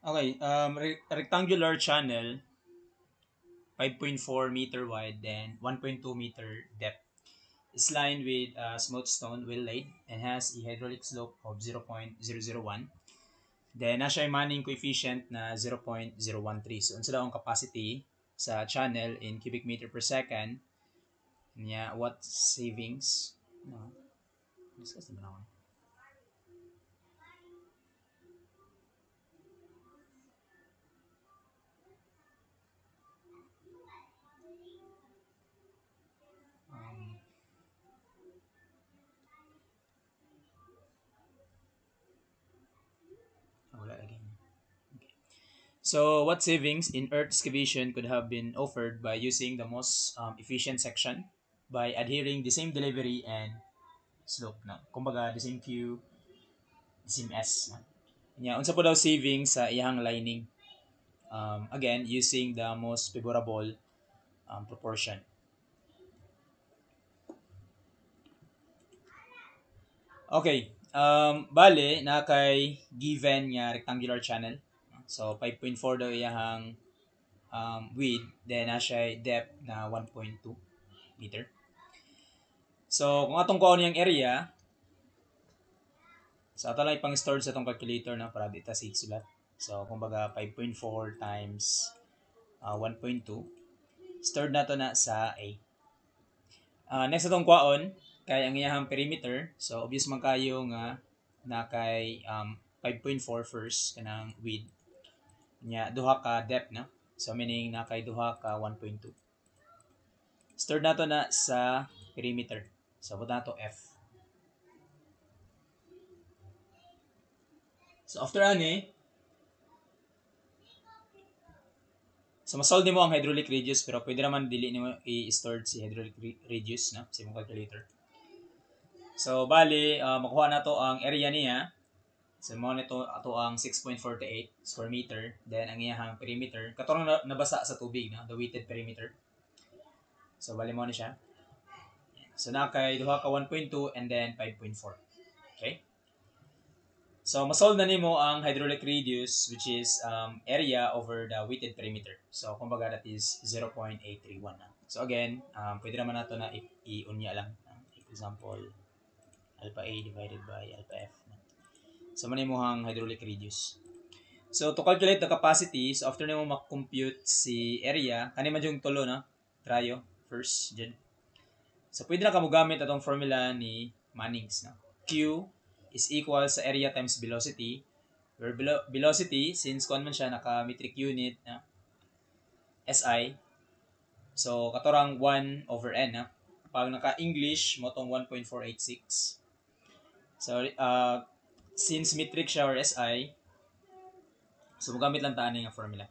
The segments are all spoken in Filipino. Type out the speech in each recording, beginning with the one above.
Okay, rectangular channel, 5.4 meter wide, then 1.2 meter depth. Is lined with smooth stone well laid and has a hydraulic slope of 0.001. Then, nasa Manning coefficient na 0.013. So, unsa daw ang capacity sa channel in cubic meter per second. Nya, what savings? No, discuss naman ako. Um, wala lagi. So, what savings in earth excavation could have been offered by using the most efficient section by adhering the same delivery and slope na. Kumbaga, the same Q, the same S. Na. Nya, unsa po daw savings sa iyang lining? Again, using the most favorable proportion. Okay. Bale, na kay given nga rectangular channel. So, 5.4 daw iyang width. Then, na siya depth na 1.2 meter. So, kung atong kuha niyang area, so ato lang ipang-store sa itong calculator na para dito sa sulat. So, kumbaga 5.4 times 1.2. Stored na to na sa A. Next atong kuhaon, kay ang iyahang perimeter. So, obvious man kayo nga na kay 5.4 first, kanang width. Nya, duha ka depth na. So, meaning na kay duha ka 1.2. Stored na to na sa perimeter. So, buta na to F. So, after ani, so masolve nimo ang hydraulic radius pero pwede naman dili nimo i-store si hydraulic radius na sa imong calculator. So bali makuha na to ang area niya. So mo nito ato ang 6.48 square meter, then ang iyang perimeter katurang nabasa sa tubig na the weighted perimeter. So bali mo ni siya. So na kay duha ka 1.2 and then 5.4. Okay? So masolve na nimo ang hydraulic radius which is area over the weighted perimeter. So kumbaga that is 0.831 na. So again, pwede naman nato na i-unya lang. Example, alpha A divided by alpha F. So man mo ang hydraulic radius. So to calculate the capacity, so after nimo mak-compute si area, kani man yung tulo na trayo first dyan. So pwede na kamo gamit atong formula ni Manning's na. Q is equal sa area times velocity, where velocity since kuan man siya naka metric unit na SI. So katorang 1 over n na. Pag naka English mo tong 1.486. So since metric siya or SI, so magamit lang taan nga formula.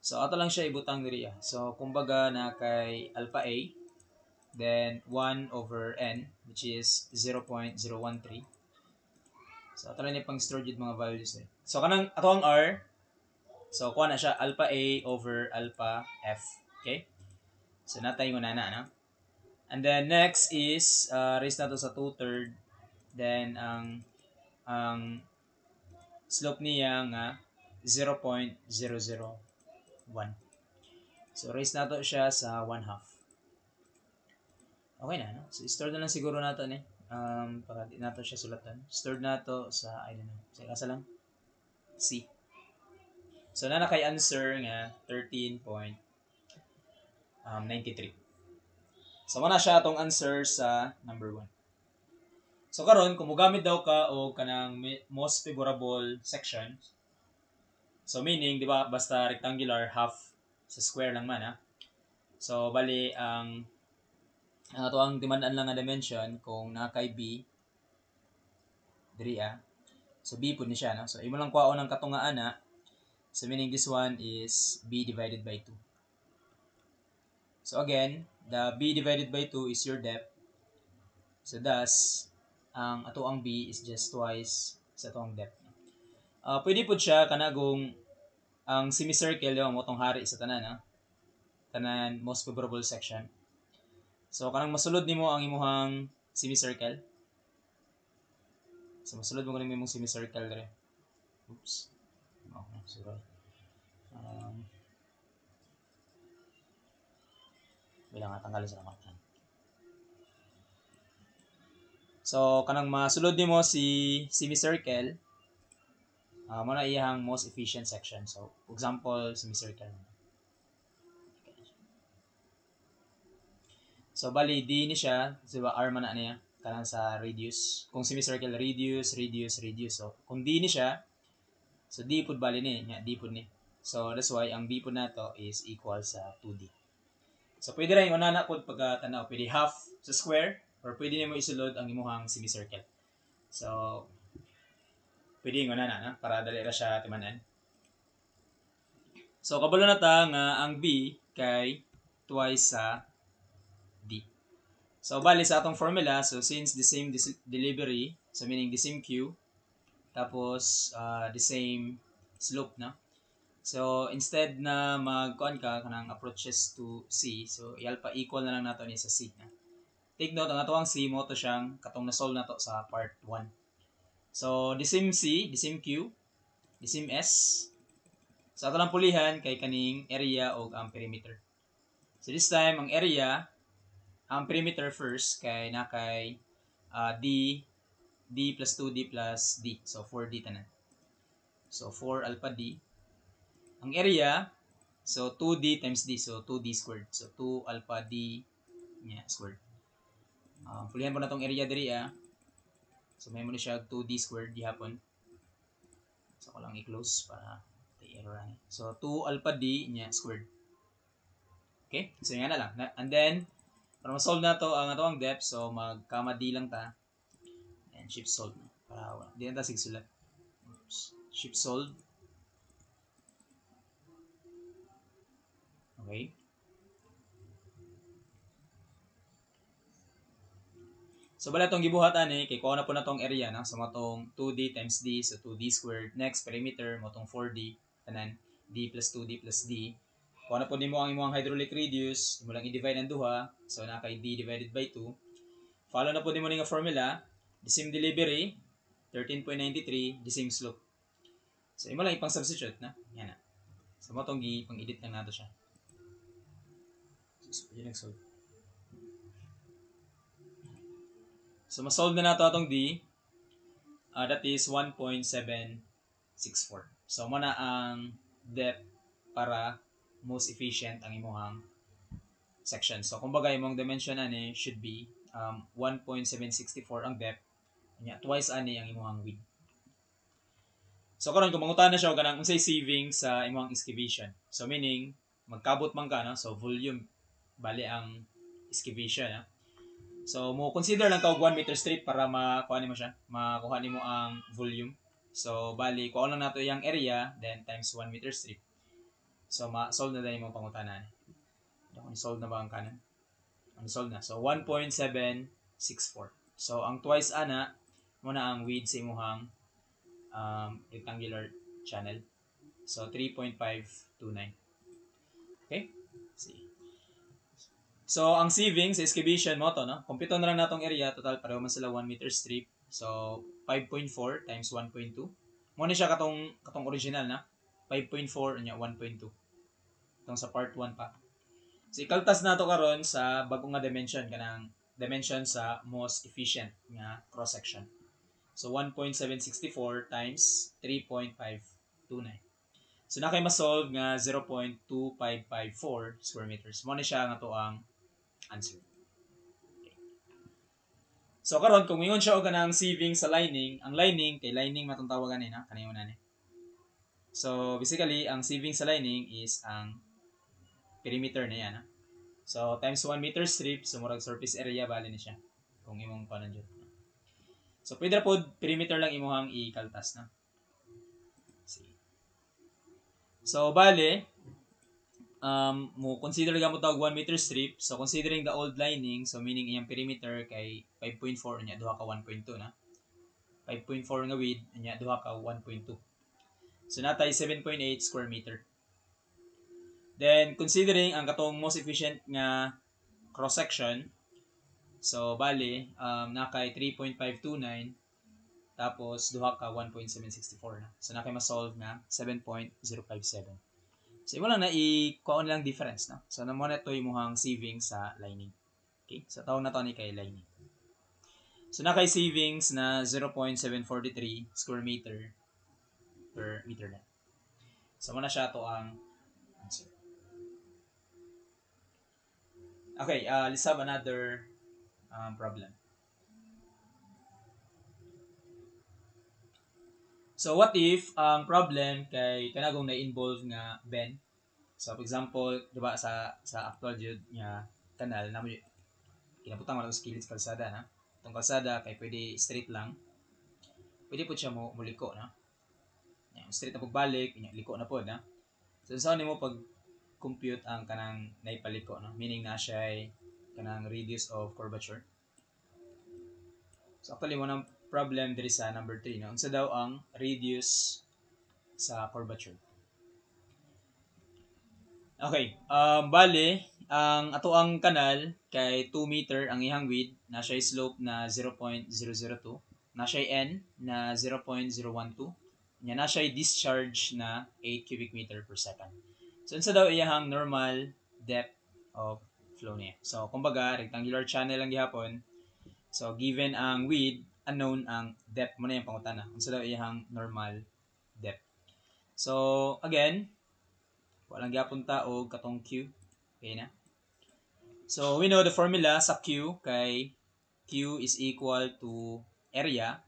So ato lang siya ibutang diri. So kumbaga na kay alpha A, then 1 over n which is 0.013. So ato lang ni pang store jud mga values ni. So kanang ato ang R, so kuha na siya alpha A over alpha F. Okay? So natay mo na na. And then next is raise na to sa 2/3. Then ang slope niya nga 0.001. So raise na to siya sa 1/2. Okay na, no? So store na lang siguro nato ni. Para di nato siya sulatan. Stored na to sa, I don't know, sa asa lang? C. So na kay answer nga 13.93. So mo na siya atong answer sa number 1. So karon kung mogamit daw ka og kanang most favorable section. So meaning, di ba, basta rectangular half sa square lang man ha. So bali ang ato ang demandaan lang nga dimension kung nakay B diri so B pud ni siya no. So imo lang kuhaon ang katungaan na. So meaning this one is B divided by 2. So again, the B divided by 2 is your depth. So thus, ang ato ang B is just twice sa ato ang depth. Pwede po siya kanagong ang semicircle yung motong hari sa tanan tanan most favorable section. So kanang masulod nimo ang imuhang semicircle. So masulod mo kanang imong semicircle dire. Oops. Okay. Sorry. Bilang nga tanggalin sa naman. So kanang masulod nimo si semicircle, mo na iyang most efficient section. So example, semicircle. So bali D ni siya, diba R man na niya kanang sa radius. Kung semicircle radius, radius, radius. So kung D ni siya, so D pud bali ni, nya D pud ni. So that's why ang B pud nato is equal sa 2D. So pwede ra yung unana pud pagka-tanaw, pwede half sa square or pwede nimo isulod ang imuhang semicircle. So pwede yung unana na para dali ra siya timanan. So kabalo na ta nga ang B kay twice sa D. So bali sa atong formula, so since the same delivery, so meaning the same Q, tapos the same slope na. So instead na magkuan ka kanang approaches to C, so i-alpha equal na lang nato ni sa C na. Take note ang atong C mo to siyang katong na-solve nato sa part 1. So the same C, the same Q, the same S. So ato lang pulihan kay kaning area o ang perimeter. So this time ang area, ang perimeter first kay nakay D plus 2D plus D. So 4D tanan. So 4 alpha D. Ang area, so 2D times D. So 2D squared. So 2 alpha D squared. Pulihan po na itong area diri So may mo na siya 2D squared gihapon. So ko lang i-close para error ani. So 2 alpha D squared. Okay? So yan na lang. And then para ma-solve na to ang atong depth, so mag-comma D lang ta. And shift solve para wala. Di na ta sigsulat. Shift solve. Okay. So bala itong gibuhat ani kay kuha na po na tong area na so matong 2D times D so 2D squared. Next perimeter mo tong 4D tanan D plus 2D plus D. Kuha na po nimo ang imong hydraulic radius, imo lang i-divide ang duha so na kay D divided by 2. Follow na po nimo ning formula, the same delivery 13.93, the same slope. So imo lang ipang substitute na. Yan na. So mo tong pang-edit lang nato siya. So pwede nag-solve. So, ma-solve na nato atong D. That is 1.764. So, muna ang depth para most efficient ang imuhang section. So, kumbaga, imong dimension ani should be 1.764 ang depth. Twice ani ang imuhang width. So, karon kung mangutan na siya kanang unsay saving sa imuhang excavation. So, meaning, magkabot man ka, no? So, volume, bali ang excavation, no? So, mo consider lang ka og 1 meter strip para makuha nimo siya. Makuha nimo ang volume. So, bali, kuha lang nato yung area, then times 1 meter strip. So, ma-solve na din yung pangutanan. Solve na ba ang kanan? Solve na. So, 1.764. So, ang twice ana, muna ang width sa imuhang rectangular channel. So, 3.529. Okay? See. So, ang sieving sa excavation mo to, no? Kumpito na lang natong area. Total, pareho man sila 1 meter strip. So, 5.4 times 1.2. Muna siya katong original na. 5.4 niya 1.2. Itong sa part 1 pa. So, ikaltas na to karon sa bagong nga dimension. Kanang dimension sa most efficient nga cross-section. So, 1.764 times 3.529. So, na kayo ma-solve nga 0.2554 square meters. Muna siya nga to ang answer. Okay. So karon kung ingon siya og kanang sieving sa lining, ang lining kay lining matong tawagan ni na kaniyo na ni. So basically ang sieving sa lining is ang perimeter niya na. So times 1 meter strip so murag surface area bali ni siya kung imong panon jud. So pwede ra pod perimeter lang imuhang ikaltas na. So bali mo consider gamot tawag 1 meter strip. So considering the old lining, so meaning iyang perimeter kay 5.4 nya duha ka 1.2 na. 5.4 nga width nya duha ka 1.2. So natay 7.8 square meter. Then considering ang katong most efficient nga cross section, so bali nakay 3.529 tapos duha ka 1.764 na. So na kay ma-solve na 7.057. So imo lang na i-kuon lang difference na. So na mo na to imong savings sa lining. Okay? So tawag na to ni kay lining. So na kay savings na 0.743 square meter per meter na. So muna siya to ang answer. Okay, let's have another problem. So what if ang problem kay kanagong na-involve nga bend. So for example, di ba sa actual jud nga kanal na kinabutang wala sa kilid kalsada na. Itong kalsada kay pwede straight lang. Pwede po siya muliko na. Straight na pagbalik, liko na po na. So saan nimo pag compute ang kanang naipaliko no? Meaning na siya ay kanang radius of curvature. So actually mo nang problem diri sa number 3 no. Unsa daw ang radius sa curvature? Okay, bale ang ato ang kanal kay 2 meter ang ihang width, na siya slope na 0.002, na siya n na 0.012, nya na siya discharge na 8 cubic meter per second. So unsa daw iyang normal depth of flow niya? So kumbaga rectangular channel lang gihapon. So given ang width, unknown ang depth mo na yung pangutana. Unsa daw iyang normal depth? So again, walang gyapon ta og katong Q. Okay na? So we know the formula sa Q kay Q is equal to area.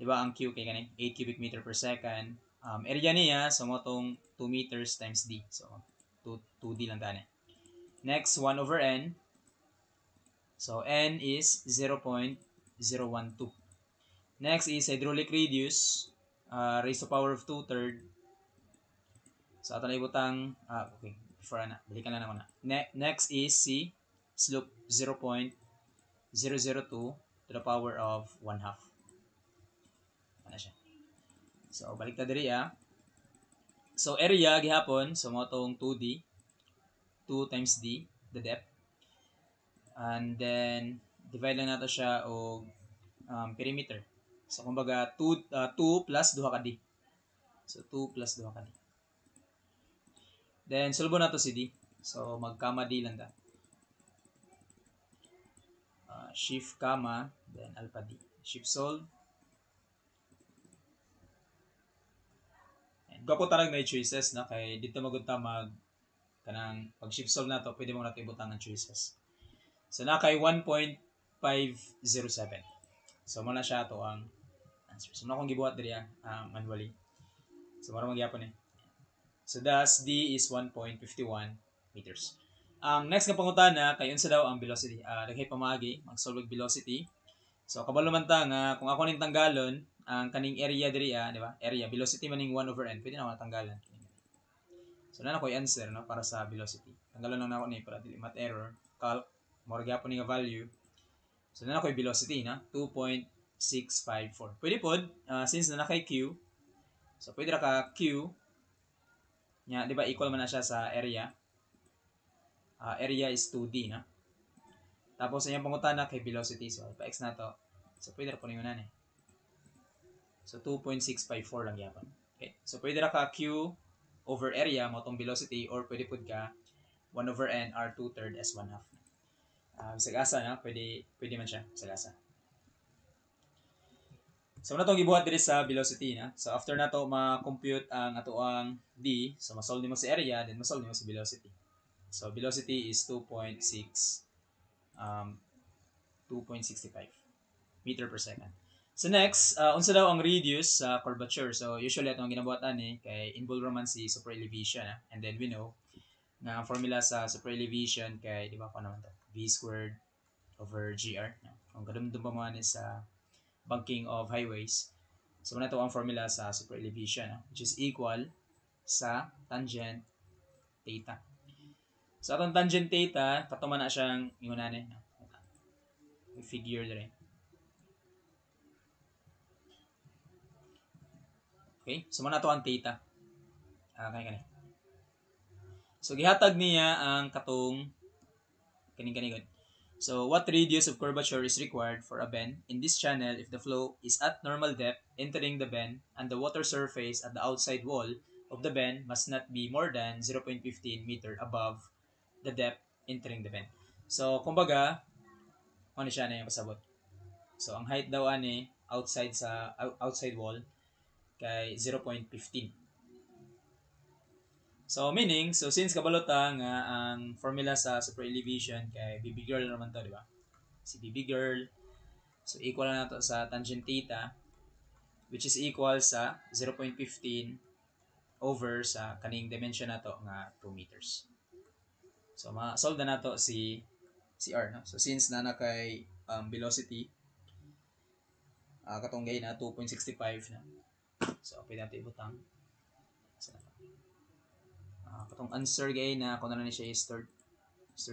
Di ba ang Q kay kanin 8 cubic meter per second. Area niya so mo tong 2 meters times D. So 2D lang tani. Next 1 over N. So N is 0.012. Next is hydraulic radius, raised to power of 2/3. So ato na ibutang okay, before na balikan lang ako na. Next is C, slope 0.002 to the power of 1/2. Ano siya? So balik ta diri So area gihapon so mo tong 2D, 2 times D, the depth. And then divide lang nato siya og perimeter. So kumbaga 2 plus 2 ka D. So 2 plus 2 ka D. Then sulbo nato si D. So magkama D lang ta. Shift comma then alpha D. Shift solve. And gapo tarag may choices na kay dito magunta kanang pag shift solve nato pwede mo nato ibutang ng choices. So na kay 1.507. So muna siya to ang answer. So na akong gibuhat diri manually. So mara magyapon So thus D is 1.51 meters. Ang next nga pangutana kay unsa daw ang velocity? Daghay pamagi mag-solve og velocity. So kabalo man ta nga kung ako ning tanggalon ang kaning area diri di ba? Area velocity maning 1 over n. Pwede na tanggalan. So na ko answer no para sa velocity. Tanggalon lang nako ni para dili mat error. Calc more gyapon ni nga value. So na ko velocity na 2.654. Pwede pod since na kay Q. So pwede ra ka Q nya di ba equal man na siya sa area. Area is 2D na. Tapos ayang pangutana kay velocity. So pa-x na to. So pwede ra po ninyo na ni. So 2.654 lang yapon. Okay. So pwede ra ka Q over area mo tong velocity or pwede pud ka 1 over n r 2/3 s 1/2. Sagasa na pwede man siya sagasa. So na tong gibuhat diri sa velocity na. So after nato ma-compute ang atoang D, so ma-solve nimo si area then ma-solve nimo si velocity. So velocity is 2.65 meter per second. So next, unsa daw ang radius sa curvature? So usually atong ginabuhatan kay involve man si super elevation and then we know nga ang formula sa super elevation kay di ba ko naman to v squared over gr. Kung kadumdum pa man sa banking of highways. So na to ang formula sa super elevation which is equal sa tangent theta. So atong tangent theta katuman na siyang ingunan figure dire. Okay? So muna to ang theta. Kani. So gihatag niya ang katong kaning. So, what radius of curvature is required for a bend in this channel if the flow is at normal depth entering the bend and the water surface at the outside wall of the bend must not be more than 0.15 meter above the depth entering the bend. So, kumbaga, ano siya na yung pasabot. So, ang height daw ani outside wall kay 0.15. So, meaning, so since kabalota nga ang formula sa super elevation kay BB girl naman to, di ba? Si BB girl, so equal na to sa tangent theta, which is equal sa 0.15 over sa kaning dimension na to nga 2 meters. So, ma-solve na to si R, no? So, since na kay velocity, katong gay na 2.65 na. So, pwede natin ibutang. So, katong answer gay na kung na siya i-store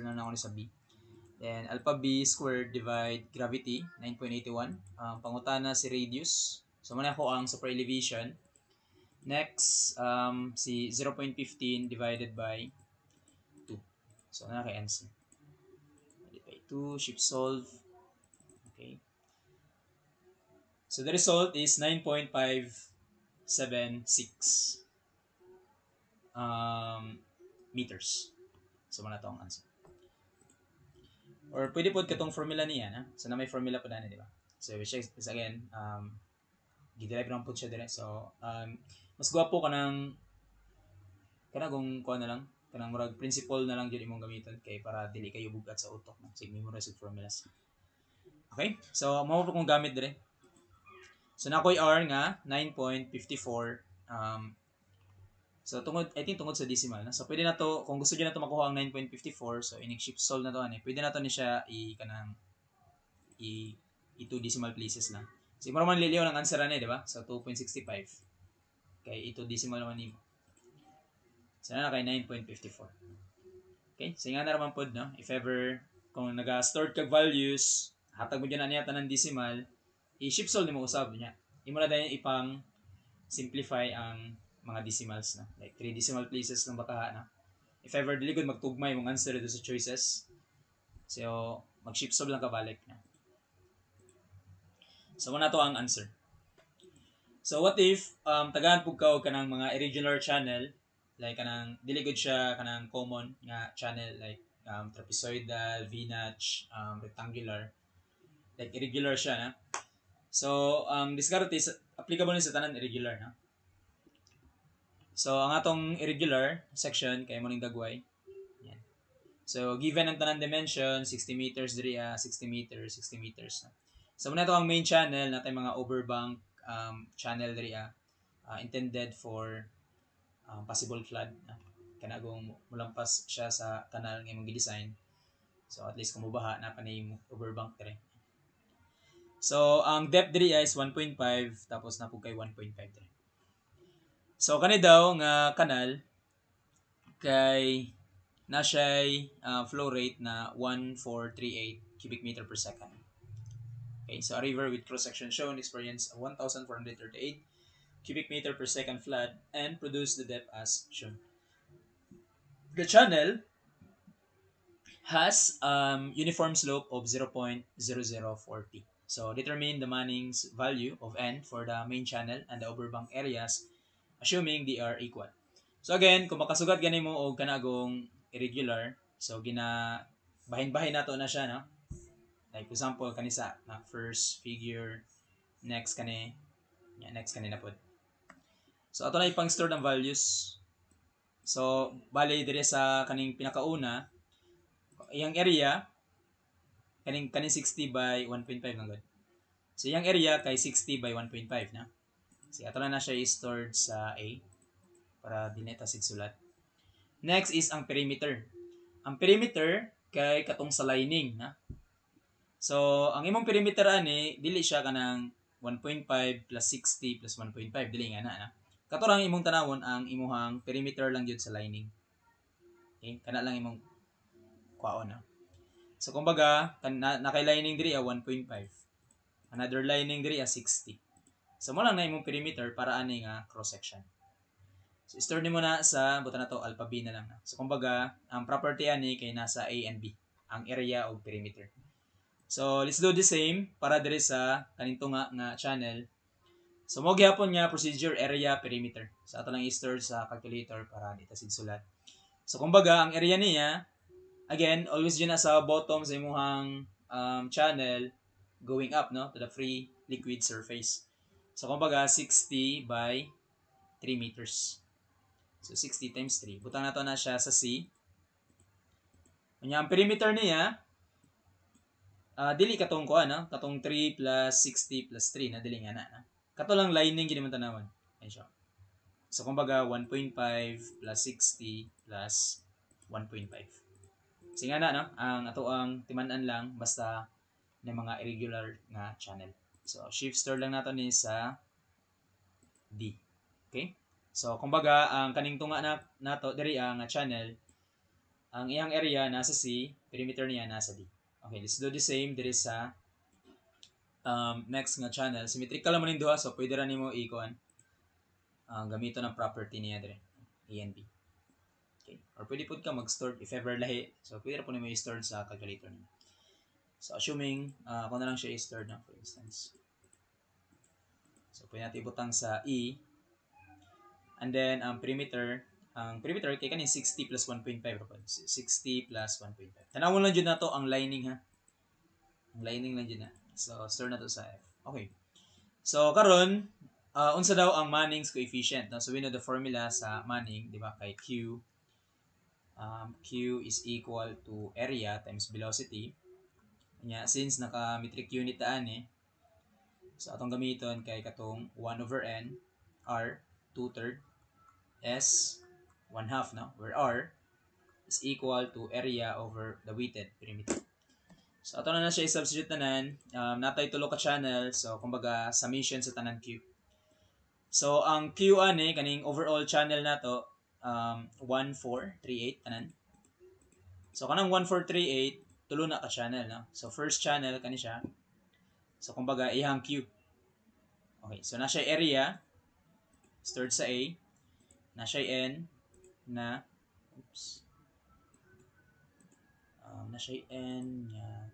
na ako ni sa B. Then, alpha B squared divide gravity, 9.81. Pangutana si radius. So, muna ko ang super elevation. Next, si 0.15 divided by 2. So, na kay answer. Divided by 2, shift solve. Okay. So, the result is 9.576 meters. So, muna to ang answer. Or pwede po katong formula niya, na? So, na may formula po na di ba? So, which is again, gidrive lang po siya dire. So, mas gwapo ka ng kung kuha na lang, kanang murag principle na lang dyan imong gamiton kay para dili kayo bugat sa utok. No? So, memorize yung formulas. Okay? So, mao po kong gamit dire. So, nakoy R nga, 9.54. So, I think tungod sa decimal. Na? So, pwede na to, kung gusto nyo na to makuha ang 9.54, so, inig-shift solve na to. Pwede na to ni siya i-2 decimal places lang. So, mara man liliw ng answer na di ba? So, 2.65. Kay ito decimal naman nimo. So, na kay 9.54. Okay? So, nga na naman po, no? If ever, kung nag-stored kag values, hatag mo dyan na niya tanang decimal, i-shift solve mo usab niya. Imo na dahil ipang simplify ang mga decimals na. Like 3 decimal places lang baka na. If ever dili gud magtugmay mong answer dito sa choices. So mag-shift solve lang ka balik na. So muna to ang answer. So what if tagahan pug ka og kanang mga irregular channel like kanang dili gud siya kanang common nga channel like trapezoidal, V-notch, rectangular. Like irregular siya na. So diskarte applicable ni sa tanan irregular na. So, ang atong irregular section, kay mo ning dagway. Yan. So, given ang tanan dimension, 60 meters diri 60 meters, 60 meters. So, muna ito ang main channel, natin mga overbank channel diri intended for possible flood. Kanagong mulampas siya sa kanal ng imong gi-design. So, at least kung mubaha, napanay overbank diri. So, ang depth diri is 1.5, tapos napug kay 1.5 diri. So, kani daw nga kanal kay na siya'y flow rate na 1438 cubic meter per second. Okay, so a river with cross-section shown experienced 1,438 cubic meter per second flood and produced the depth as shown. The channel has uniform slope of 0.0040. So, determine the Manning's value of n for the main channel and the overbank areas assuming they are equal. So again, kung makasugat gani mo og kanagong irregular, so bahin-bahin nato na siya, no? Like for example kanisa na first figure, next kani na pod. So ato na ipang store ng values. So bali dire sa kaning pinakauna, iyang area kaning 60 by 1.5 lang gud. So iyang area kay 60 by 1.5 na. So ato na siya i-stored sa A para dineta sig sulat. Next is ang perimeter. Ang perimeter kay katong sa lining na. So ang imong perimeter ani dili siya kanang 1.5 plus 60 plus 1.5 dili nga na. Kato lang imong tanawon ang imuhang perimeter lang gyud sa lining. Okay, kana lang imong kwaon na. So kumbaga nakay lining diri 1.5. Another lining diri 60. So mo lang na imong perimeter para ani nga cross section. So store nimo na sa buta na to alpha B na lang. So kumbaga ang property ani kay nasa A and B. ang area o perimeter. So let's do the same para dire sa kaninto nga channel. So mo gyapon nga procedure area perimeter. So ato lang i-store sa calculator para dito sigsulat. So kumbaga ang area niya again always yun sa bottom sa imong channel going up no to the free liquid surface. So kumbaga 60 by 3 meters. So 60 times 3. Butang nato na siya sa C. Kanya ang perimeter niya dili katong ko ano, katong 3 plus 60 plus 3 na dili nga na. Kato lang lining gid man tanawon. Ayun siya. So kumbaga 1.5 plus 60 plus 1.5. Kasi nga na no, ang ato ang timan-an lang basta ng mga irregular nga channel. So shift store lang nato ni sa D. Okay? So kumbaga ang kaning tunga nato diri ang channel ang iyang area nasa C, perimeter niya nasa D. Okay, let's do the same diri sa next nga channel. Symmetrical naman yung duha, so pwede rin mo i-kuan gamito ng property niya diri, A and B. Okay, or pwede po ka mag-store if ever lahi. So pwede po nimo i-store sa calculator niyo. So assuming ako na lang siya i-store na for instance. So pwede natin ibutang sa E. And then ang perimeter kay kanin 60 plus 1.5 rapod. 60 plus 1.5. Tanawon lang jud nato ang lining ha. Ang lining lang jud na. So store na to sa F. Okay. So karon unsa daw ang Manning's coefficient? No? So we know the formula sa Manning, di ba? Kay Q Q is equal to area times velocity. Nya since naka metric unit ta ani, so atong gamiton kay katong 1 over n r 2/3 s 1/2 no, where r is equal to area over the weighted perimeter. So ato na siya i-substitute tanan, natay tulo ka channel, so kumbaga summation sa tanan Q. So ang Q ani kaning overall channel nato 1438 tanan. So kanang 1438 tulo na ka channel no. So first channel kani siya. So kumbaga ihang Q. Okay, so na siya area stored sa A, na siya N na na siya N nya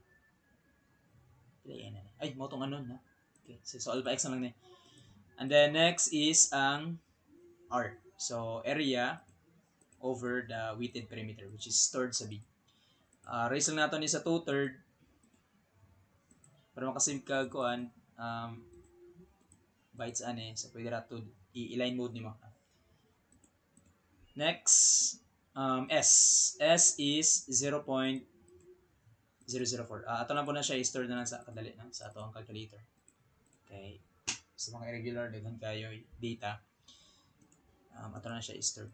ay mo tong ano na. Okay, so alpha x na lang ni. And then next is ang R. So area over the weighted perimeter which is stored sa B. Raise lang nato ni sa 2/3 para makasave ka kuan bytes ani so pwede ra to i-line mode nimo. Next S is 0.004. Ato na po na siya i-store na lang sa kadali na sa ato ang calculator. Okay. Sa mga irregular daghan kayo data. Ato na siya i-store.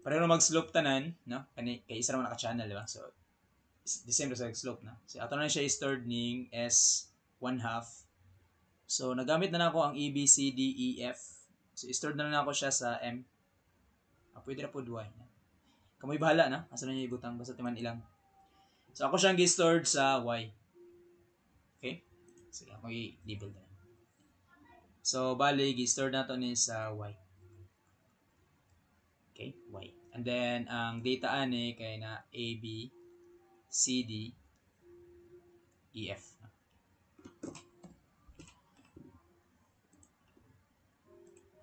Pareho mag-slope tanan, no? Kani kay isa ra man naka-channel, di ba? So the same as slope na. So ato na siya i-stored ning S 1/2. So nagamit na nako ang A, B, C, D, E, F. So i-stored na lang ako siya sa M. Pwede ra po Y. Kamoy bahala na. Asa na niya ibutang basta timan ilang. So ako siyang gi-stored sa Y. Okay? Sige, ako i-label na. So bali gi-stored nato ni sa Y. Okay, Y. And then ang data ani kay na A, B, C, D, E, F.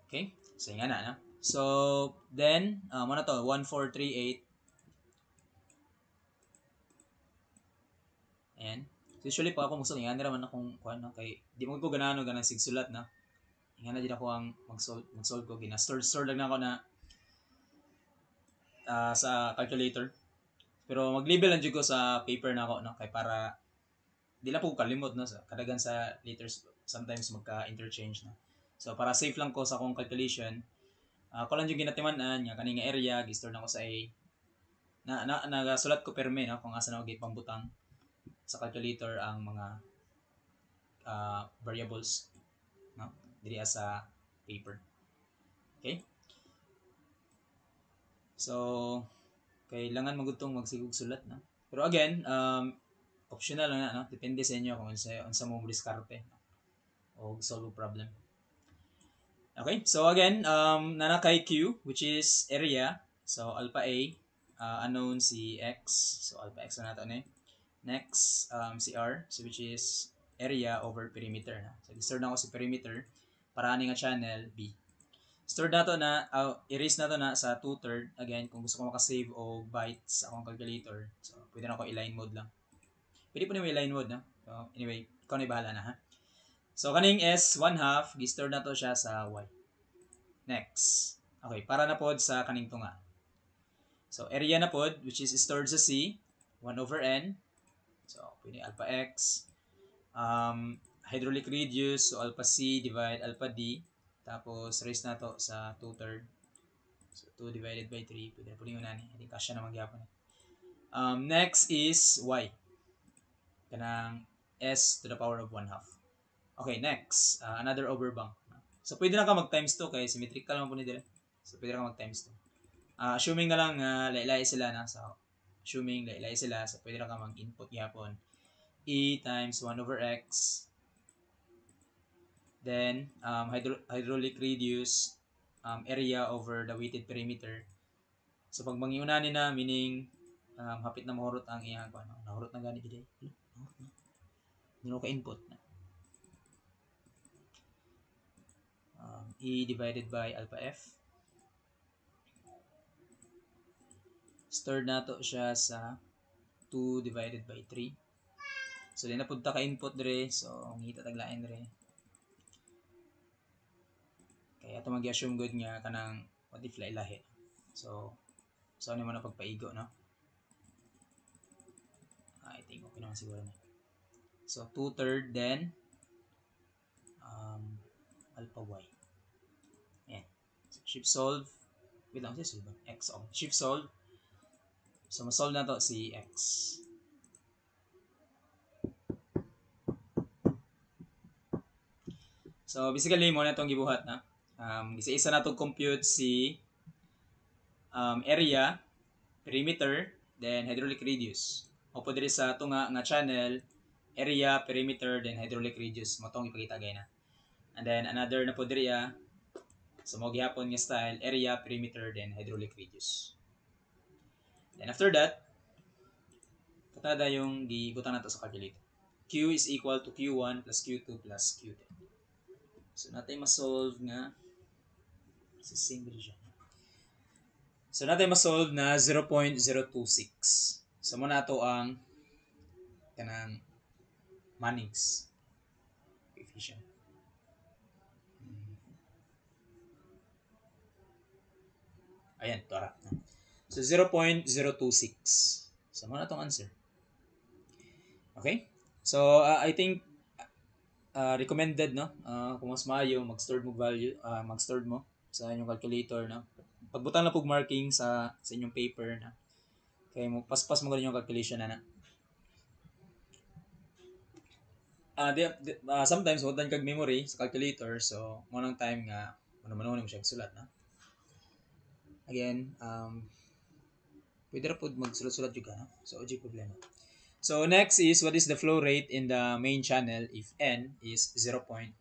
Okay? So nga na, no? So then ano to 1438. And so usually pa ako magsulat, nga naman akong kuan no kay di mo ko ganano ganang sigsulat na. Nga na din ako ang mag-solve ko gina-store lang na ako na sa calculator. Pero mag-label lang jud ko sa paper na ako no kay para di lang po kalimot no sa kadagan sa letters sometimes magka-interchange na. So para safe lang ko sa akong calculation, ako lang yung ginatiman-an nga kaning area gi-store na ko sa A. Nagasulat ko perme no kung asa na ako pambutang sa calculator ang mga variables no diri sa paper. Okay? So kailangan magutong magsigug sulat no. Pero again, optional lang na no, depende sa inyo kung unsa mo diskarte o solve problem. Okay? So again, nana kay Q which is area. So alpha A unknown si X. So alpha X na nato ni. Next, CR, so which is area over perimeter. Na? So, i-store na ko si perimeter para ani nga channel B. Store na to na, erase na to na sa 2/3. Again, kung gusto ko makasave o bytes sa akong calculator, so pwede na ako i-line mode lang. Pwede po na i-line mode, no? So, anyway, ikaw na bahala na, ha? So, kaning S, 1/2, gi-store na to siya sa Y. Next. Okay, para na pod sa kaning tunga. So, area na pod, which is stored sa C, 1/n. So, pwede alpha X. Hydraulic radius, so alpha C divide alpha D. Tapos, raise na to sa 2/3. So, 2 divided by 3. Pwede na po yung nani. Hindi kasya na magyapon. Next is Y. Kanang S to the power of 1/2. Okay, next. Another overbang. So, pwede na ka mag-times 2 kay symmetrical naman po ni dila. So, pwede na ka mag-times 2. Assuming na lang lailay sila na. So, assuming lailay sila. So, pwede na ka mag-input yapon. E times 1/x. Then, hydraulic radius area over the weighted perimeter. So, pag mangiunanin na, meaning hapit na mahurot ang iyang ano, nahurot na gani gid. Hindi ka input na. E divided by alpha F. Stored na to siya sa 2 divided by 3. So, din na punta ka input dire. So, ngita taglain dire. Kaya ito mag-assume good nga kanang what if lahi. So ano mo na pagpaigo, no? I think okay naman siguro na. So, 2/3 then alpha Y. Ayan. So, shift solve. Wait lang, solve. X on. Shift solve. So, ma-solve na to si X. So, basically, mo na itong gibuhat na. Isa-isa na itong compute si area, perimeter, then hydraulic radius. O po diri sa tunga nga channel, area, perimeter, then hydraulic radius. Mo itong ipakita gaya na. And then, another na po diri so, mo gihapon nga style, area, perimeter, then hydraulic radius. Then, after that, katada yung gibutan nato sa calculator. Q is equal to Q1 plus Q2 plus Q10. So, natin ma-solve nga sa single siya. So, natin ma-solve na 0.026. So, muna ito ang kanang Manning's coefficient. Ayan, ito harap na. So, 0.026. So, muna itong answer. Okay? So, I think recommended, no? Kung mas maayo, mag-stored mo value, mag-stored mo sa inyong calculator, no? Pagbutang na pug marking sa inyong paper, na kaya mo paspas mo ganyan yung calculation na. Sometimes wala kag memory sa calculator, so mo nang time nga ano mo siya sulat, na. Again, pwede ra pud magsulat-sulat jud ka, no? So, oji problema. So, next is, what is the flow rate in the main channel if N is 0.02?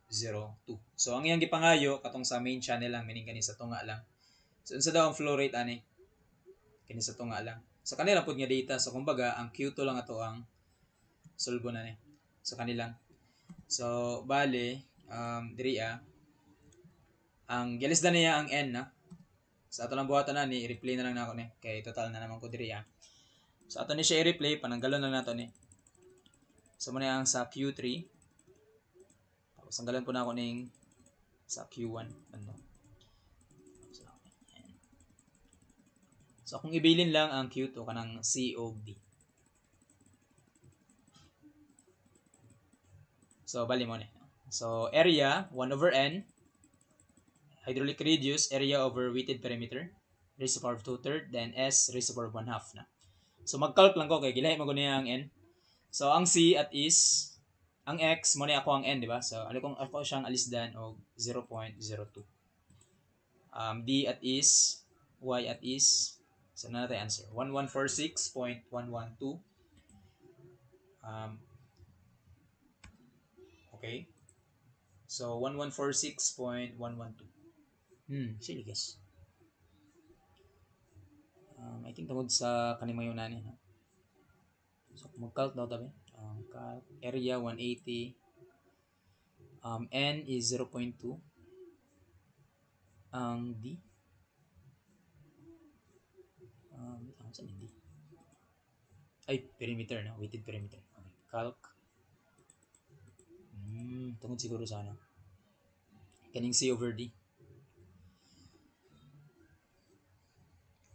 So, ang iyang gipangayo, katong sa main channel lang, meaning kani sa tunga lang. So, unsa daw ang flow rate, ani? Kani sa tunga lang. So, kanila po nga data. So, kumbaga, ang Q2 lang ato ang solbo na ni. So, kanilang. So, bale, diri ang gilisdan niya ang N, na. Sa ato lang buhatan na ni, i-replay na lang na ako ni. Kay total na naman ko diri So, ato ni siya i-replay, pananggalon lang nato ni. So, muna ang sa Q3. Tapos, anggalan po na ako ning sa Q1. Ano? So, kung ibilin lang ang Q2, kanang C o D. So, bali mo ni. So, area, 1/n. Hydraulic radius, area over weighted perimeter. Raised to the power of 2/3. Then, S, raised to the power of 1/2 na. So, mag-calc lang ko kay gilahi mo niya ang N. So, ang C at is, ang X, mo ni ako ang N, di ba? So, ako siyang alisdan o 0.02. D at is, Y at is, so na natin answer. 1146.112. Okay. So, 1146.112. Silly guess. I think tungod sa kanimayo na niya. So, mag-calc daw tabi. Calc area 180. N is 0.2. Ang D. Saan yung D? Ay, perimeter na. Weighted perimeter. Okay. Calc. Tungkol siguro sa ano. Kaning C over D.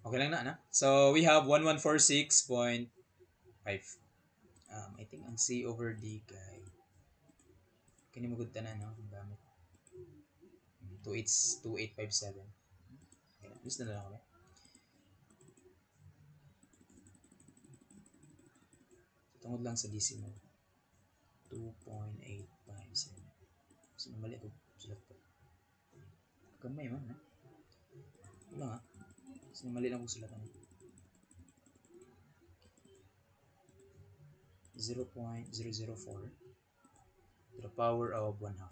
Okay lang na. So, we have 1146.5. I think ang C over D kay kani magud tanan no ang gamit 2857. Okay, list na lang kami. Tungod lang sa decimal 2.857. So mali ako sulat ko. Kamay man ha. Wala nga. So mali lang ko sulatan. 0.004 to the power of 1/2.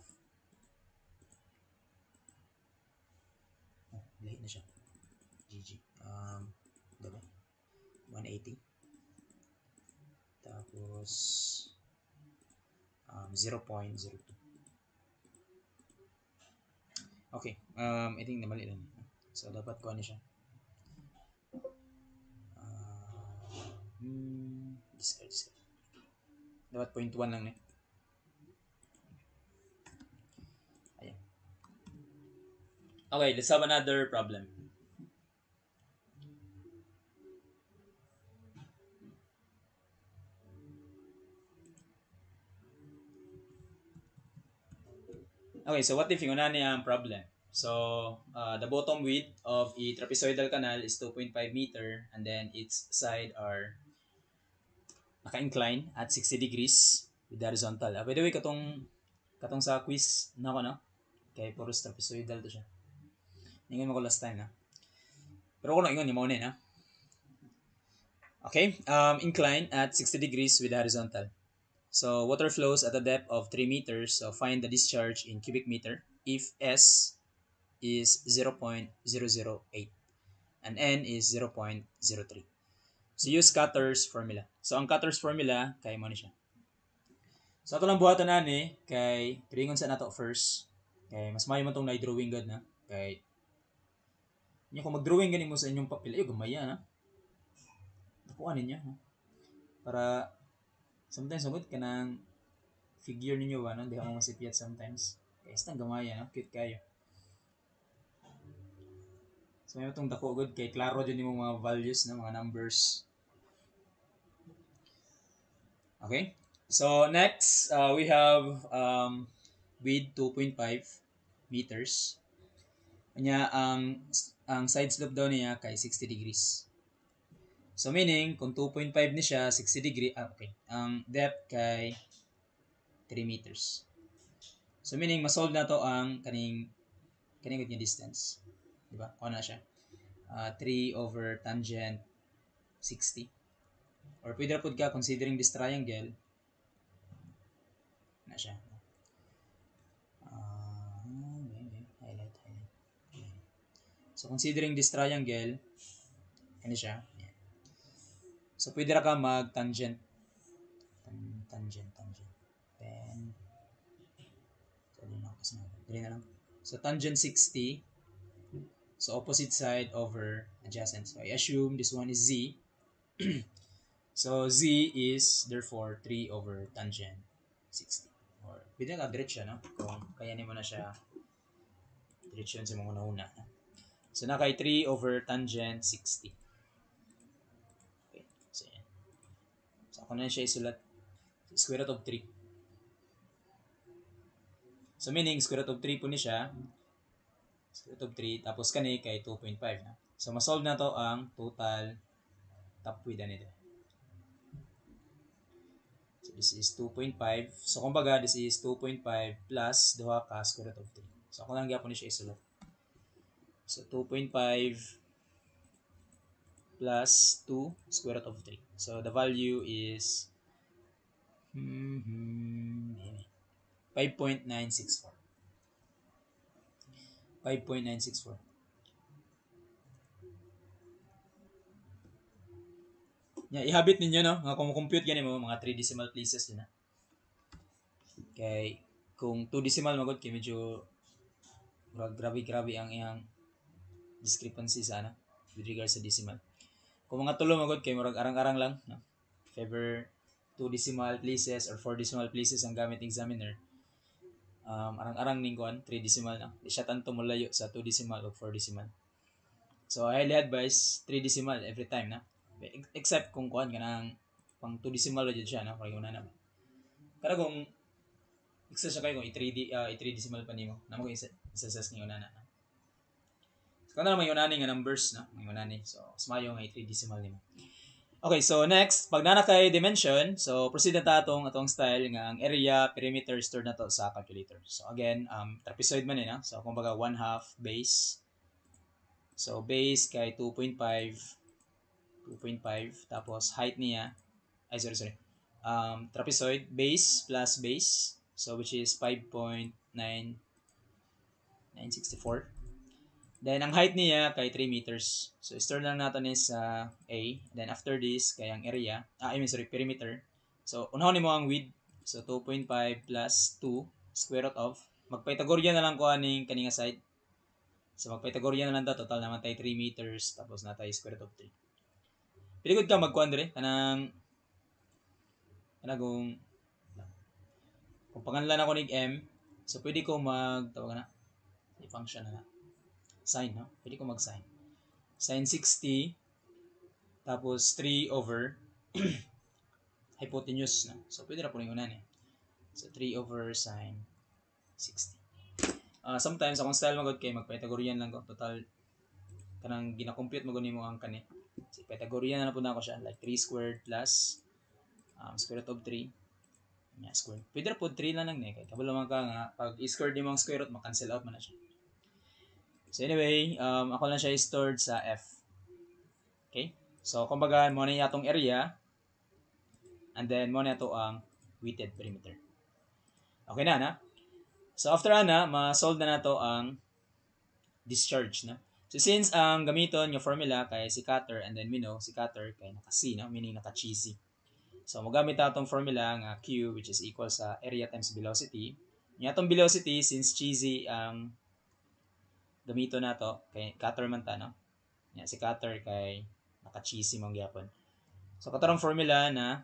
Oh, lahi na siya. GG. Diba? 180. Tapos 0.02. Okay. I think namali lang. So dapat ko ano siya. Discard. Dapat 0.1 lang eh. Ayan. Okay, let's have another problem. Okay, so what if yung una niya ang problem? So, the bottom width of a trapezoidal canal is 2.5 meter and then its side are naka-incline at 60 degrees with the horizontal. By the way, katong sa quiz na ako, no? Kaya puros trapezoidal to siya. Ingon mo ko last time, na? Pero kung ingon, yung maunin, ha? Okay, incline at 60 degrees with the horizontal. So, water flows at a depth of 3 meters. So, find the discharge in cubic meter if S is 0.008 and N is 0.03. So, use Cutter's formula. So, ang Cutter's formula, kay mo ni siya. So, ito lang buhatan na ni, kay piringon sa nato first. Kay mas mayo man itong na-drawing god na. Kay, niya kung mag-drawing ganin mo sa inyong papel, ay, gumaya na. Nakuha ninyo. Para, sometimes, sugod ka ng figure ninyo ba, no? Hindi ako masipiyat sometimes. Kaya istang gamaya, no? Cute kayo. So, may itong dako good kay klaro dyan yung mga values, no? Mga numbers. Okay? So, next, we have width 2.5 meters. Kanya, ang side slope daw niya kay 60 degrees. So, meaning, kung 2.5 ni siya, 60 degree, okay. Ang depth kay 3 meters. So, meaning, masolve na to ang kaning good niya distance. Diba? Kung na siya. 3 over tangent 60. Or pwede na po ka, considering this triangle, na siya. Highlight. So, considering this triangle, ano siya? So, pwede na ka mag-tangent. Tangent. Then, dali na lang. So, tangent 60. So, opposite side over adjacent. So, I assume this one is Z. So, Z is, therefore, 3 over tangent 60. Or, pwede na ka diretsyo, no? Kung kayanin mo na siya diretsyo sa mga una. So, nakay 3 over tangent 60. Okay. So, yan. So, ako na siya isulat. Square root of 3. So, meaning, square root of 3 po ni siya. Square root of 3. Tapos, kani kay 2.5. Na? So, masolve na to ang total top width nito. So, this is 2.5. So, kumbaga, this is 2.5 plus duha ka square root of 3. So, ako lang gyapon ni siya isulat. So, 2.5 plus 2 square root of 3. So, the value is 5.964. 5.964. ihabit ninyo, no? Nga kung compute gani mo, mga 3 decimal places din, na. Kay, kung 2 decimal magod, kay medyo grabe ang iyang discrepancy sa, ano, with regards sa decimal. Kung mga tulo magod, kay murag arang-arang lang, no? If ever 2 decimal places or 4 decimal places ang gamit examiner, arang-arang ning kuan 3 decimal na. Di siya tanto mulayo sa 2 decimal o 4 decimal. So, I highly advise 3 decimal every time, na. Except kung kuan kanang pang 2 decimal jud siya, no? Kaya una na. Kada kung isa siya kayo kung i-3 decimal pa nimo, namo ko isa ni una na. So, kana may unani nga numbers, na, may unani. So, smayo nga i-3 decimal nimo. Okay, so next, pag na kay dimension, so proceed na ta atong style nga ang area, perimeter stored na to sa calculator. So again, trapezoid man na. So kumbaga 1/2 base. So base kay 2.5 tapos height niya ay sorry. Trapezoid base plus base, so which is 5.964. Then, ang height niya kay 3 meters. So, store lang natin is A. Then, after this, kay ang area. Perimeter. So, unahon mo ang width. So, 2.5 plus 2 square root of. Mag-Pythagorean na lang ko aning kaninga side. So, mag-Pythagorean na lang to. Total naman tayo 3 meters. Tapos na tayo square root of 3. Piligod ka mag-kuan dire. Kung pangalan ako ni M. So, pwede ko tawag na. I-function na. Sin, no? Pwede ko mag-sin. Sin 60 tapos 3 over hypotenuse, no? So, pwede na po rin unan, eh. So, 3 over sin 60. Sometimes, akong style magod kay mag-Pythagorean lang ko. Total, kanang ginakompute magod mo ang kani. So, Pythagorean na po na ako siya. Like, 3 squared plus square root of 3. Yeah, square. Pwede na po 3 lang lang, eh. Kaya kabalo man ka nga, pag i-square din mo ang square root, makancel out man na siya. So anyway, ako lang siya stored sa F. Okay? So, kumbaga, mo na itong area, and then mo na ito ang weighted perimeter. Okay na? So, after ma-solve na nato ang discharge, na. So, since ang gamiton yung formula kay si cutter, and then we know si cutter kay naka-C, no? Meaning naka-cheesy. So, magamit na itong formula nga Q, which is equal sa area times velocity. Yung itong velocity, since cheesy ang gamito na to kay cutter man ta, no? Yan, si cutter kay naka-cheesy mong gyapon. So katarong formula na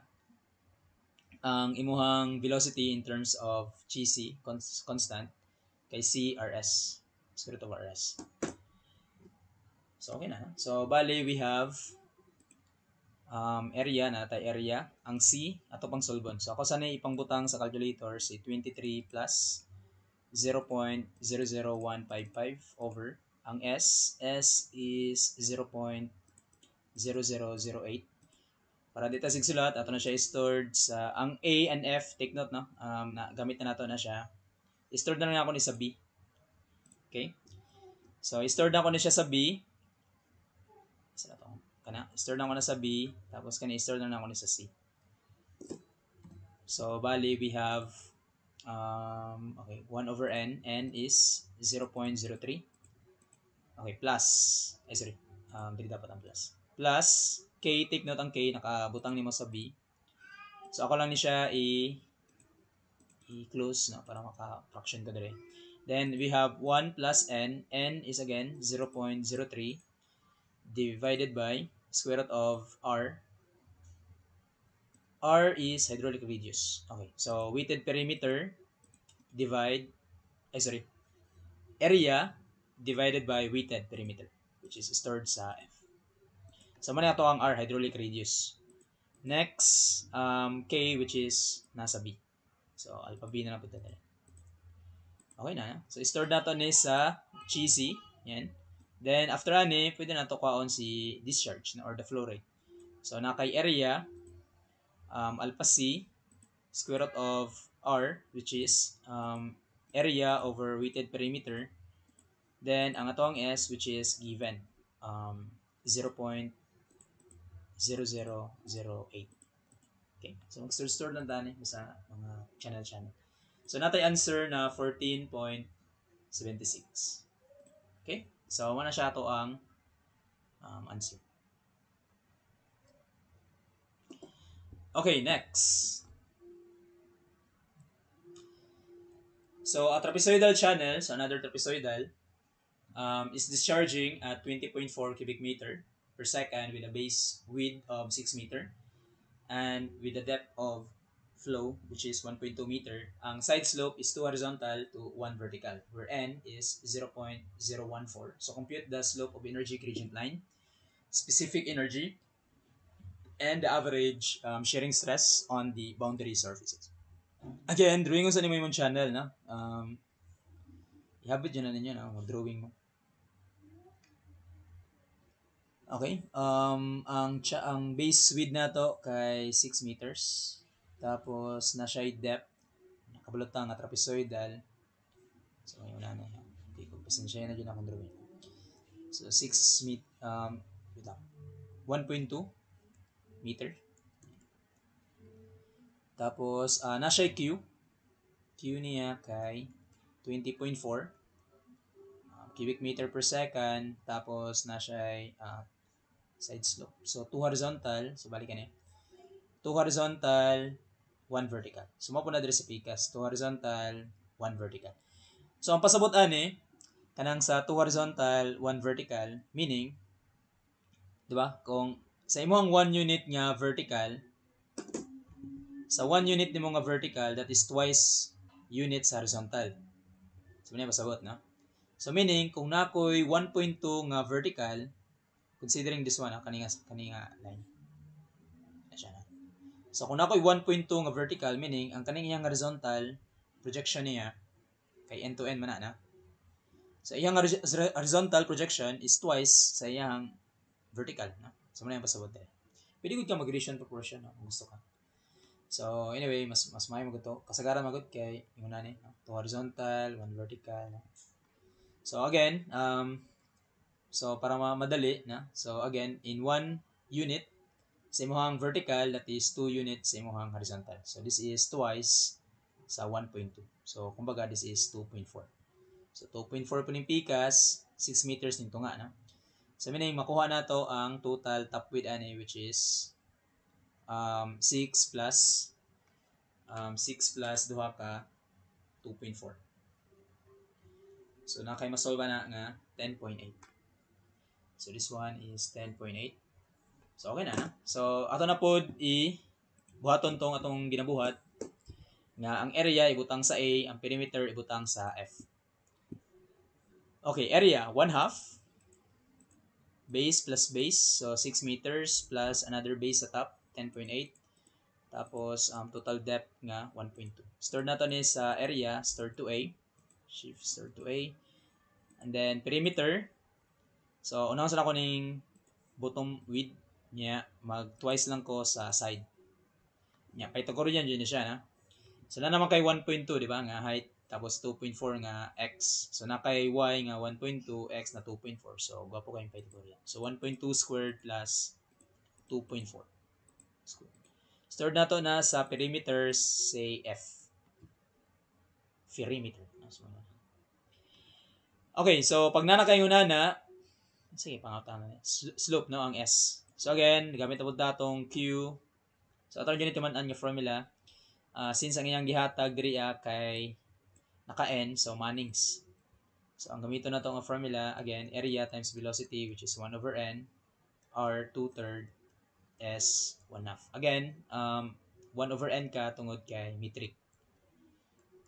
ang imuhang velocity in terms of cheesy constant kay CRS, square root of RS. So okay na. So bali we have area na tay area, ang C ato pang solbon. So ako sanay ipangbutang sa calculator si 23 plus 0.00155 over ang S is 0.0008. Para dito sigsulat, ato na siya stored sa ang A and F, take note, no? Gamit na nato na siya. I-stored na lang ako ni sa B. Okay? So, i-stored na ako ni siya sa B. Isa na to. I-stored na ako na sa B. Tapos i-stored na ako ni sa C. So, bali, we have 1 over n. N is 0.03. Okay, plus. Dili dapat ang plus. Plus, K, take note ang K, nakabutang nimo sa B. So, ako lang ni siya i-close, no, para maka-fraction ko dire. Then, we have 1 plus n. N is again 0.03 divided by square root of R. R is hydraulic radius. Okay, so weighted perimeter area divided by weighted perimeter, which is stored sa F. So, man ito ang R, hydraulic radius. Next, K, which is nasa B. So, alpha B na lang punta tayo. Okay na. So, stored nato ni sa cheesy. Yan. Then, after pwede na ito kwaon si discharge, or the flow rate. So, nakay area, alpha C, square root of R, which is area over weighted perimeter. Then, ang atong S, which is given, 0.0008. Okay. So, mag-store lang tayo sa mga channel. So, natay answer na 14.76. Okay? So, wala siya ito ang answer. Okay, next. So, a trapezoidal channel, so another trapezoidal, is discharging at 20.4 cubic meter per second with a base width of 6 meter and with a depth of flow which is 1.2 meter. Ang side slope is 2 horizontal to 1 vertical where n is 0.014. So compute the slope of energy gradient line, specific energy, and the average shearing stress on the boundary surfaces. Again, drawing ko sa nimo yung channel na. Ihabit dyan na ninyo na mag-drawing mo. Okay. Ang base width na to kay 6 meters. Tapos na siya depth. Nakabulot nga trapezoidal. So ngayon na na. Okay, kung pasensya na dyan akong drawing. So 6 meter 1.2 meter. Tapos na siya Q. Q niya kay 20.4 cubic meter per second. Tapos na siya side slope. So 2 horizontal. So balikan niya. 2 horizontal, 1 vertical. So mo po na diri sa pikas. 2 horizontal, 1 vertical. So ang pasabot ani kanang sa 2 horizontal, 1 vertical, meaning, di ba? Kung sa imong 1 unit nga vertical, sa 1 unit nimo nga vertical, that is twice unit sa horizontal. So niya pasabot, no? So meaning, kung nakoy 1.2 nga vertical, considering this one, kaninga line. Siya na. So kung nakoy 1.2 nga vertical, meaning, ang kaning iyang horizontal, projection niya, kay end to end man na. So iyang horizontal projection is twice sa iyang vertical, no? So muna yung pasabot eh. Pwede gud ka mag-relation proportion, no? Kung gusto ka. So anyway, mas maayo magud to. Kasagaran magud kay yung nani, no? 2 horizontal, 1 vertical. No? So again, so para madali, na. So again, in 1 unit sa imong vertical, that is 2 units sa imong horizontal. So this is twice sa 1.2. So kumbaga this is 2.4. So 2.4 po ning pikas, 6 meters ning tunga, no? So meaning makuha na to ang total top width ani which is 6 plus 6 plus duha ka 2.4. So nakay masolve na nga 10.8. So this one is 10.8. So okay na, no? So ato na pod buhaton tong atong ginabuhat nga ang area ibutang sa A, ang perimeter ibutang sa F. Okay, area 1/2 base plus base, so 6 meters plus another base sa top, 10.8. Tapos, total depth nga, 1.2. Stored na to ni sa area, stored to A. Shift stored to A. And then, perimeter. So, unang sa ko ning bottom width niya, mag-twice lang ko sa side. Nya, Pythagorean dyan siya, na? So, na naman kay 1.2, di ba? Nga height. Tapos 2.4 nga x. So na kay y nga 1.2, x na 2.4. So gwapo kayong Pythagorean. So 1.2 squared plus 2.4 squared. Stored na to na sa perimeter say F. Perimeter. Okay, so pag nana kayo na, sige, pangatanan na. Slope, no, ang S. So again, gamit na po datong Q. So atong dyan ito man ang formula. Since ang iyang gihatag diri kay naka-N, so Mannings. So, ang gamito na itong formula, again, area times velocity, which is 1 over N, or 2/3 S 1/2. Again, 1 over N ka tungod kay metric.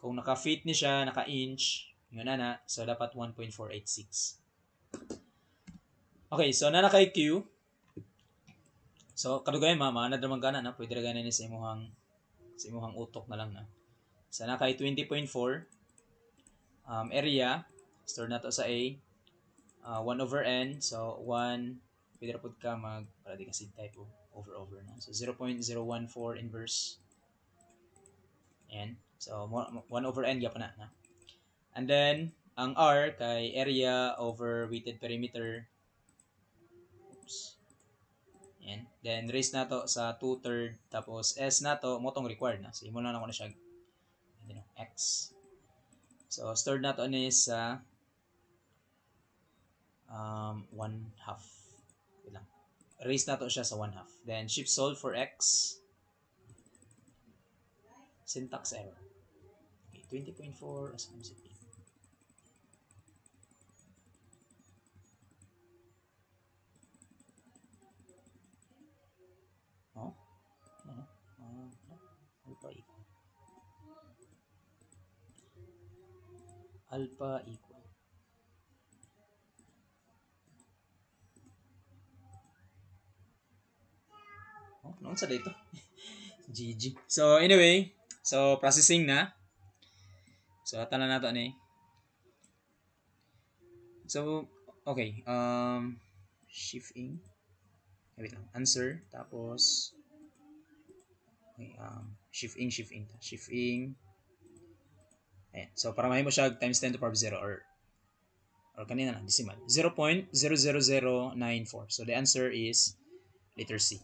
Kung naka-feet ni siya, naka-inch, yun na, so dapat 1.486. Okay, so na kay Q. So, kadugay maanad naman ka na, pwede rin ni sa imuhang utok na lang na. So, na kay 20.4, area, store na to sa A, 1 over N, so 1, pwede rapod ka para di kasi type of over na. So 0.014 inverse. Ayan. So 1 over N gapa na. And then, ang R kay area over weighted perimeter. Oops. Ayan. Then raise na to sa 2/3, tapos S na to, motong required na. So imo lang ako na siya X. So stored na to ni sa 1/2. Raise na to siya sa 1/2. Then shift solve for X. Syntax error. Okay, 20.4 as MCP. Oh, ano? Alpha equal. Alpha equal. Oh, noon sa dito. GG. So, anyway. So, processing na. So, ata na nato ni. So, okay. Shifting. Wait lang. Answer. Tapos, okay, shifting. Shifting. Ayan. So, para mahimo siya times 10 to the power of 0 or kanina na, decimal. 0.00094. So, the answer is letter C.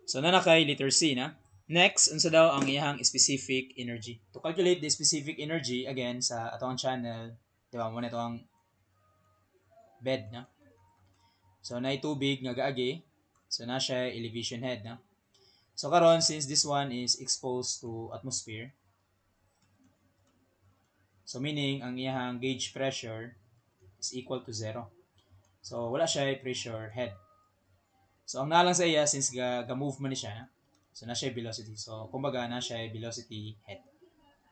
So, nanakay letter C na. Next, unsa daw ang iyang specific energy. To calculate the specific energy, again, sa atong channel, di ba, muna ito ang bed na. So, na tubig nga gaagi. So, na siya elevation head na. So, karon since this one is exposed to atmosphere, so meaning, ang iyang gauge pressure is equal to 0. So, wala siya pressure head. So, ang nalang sa iya, since ga-move man ni siya, so na siya velocity. So, kumbaga, na siya velocity head.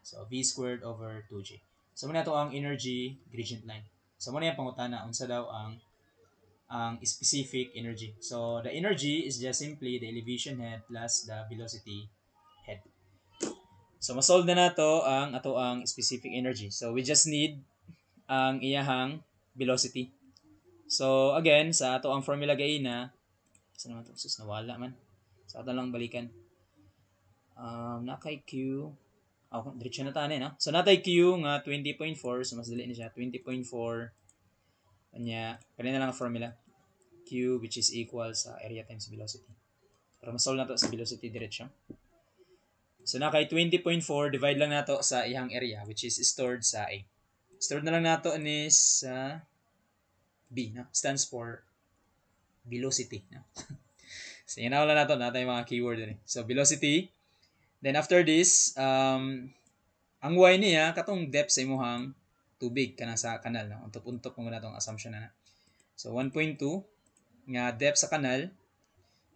So, v squared over 2g. So, muna ito ang energy gradient line. So, muna yung pangutana, unsa daw ang specific energy. So, the energy is just simply the elevation head plus the velocity head. So, masolve na nato ang ato ang specific energy. So, we just need ang iyahang velocity. So, again, sa ato ang formula gaina, sa naman ito? Sus, nawala man. Sa ato lang balikan. Nakay Q. Diretso na tayo na. So, natay Q nga 20.4. So, mas dali na siya. 20.4. Kanya, kanina lang ang formula. Q which is equal sa area times velocity. Para masolve na to sa velocity diretso. So, nakay 20.4. Divide lang nato sa ihang area which is stored sa A. Stored na lang nato ni sa B. No? Stands for velocity. No? So, yun na wala nato. Nato yung mga keyword din. So, velocity. Then, after this, ang Y niya, katong depth sa imuhang tubig kana sa kanal. No? Untop-untop mo na itong assumption na. So, 1.2 nga depth sa kanal.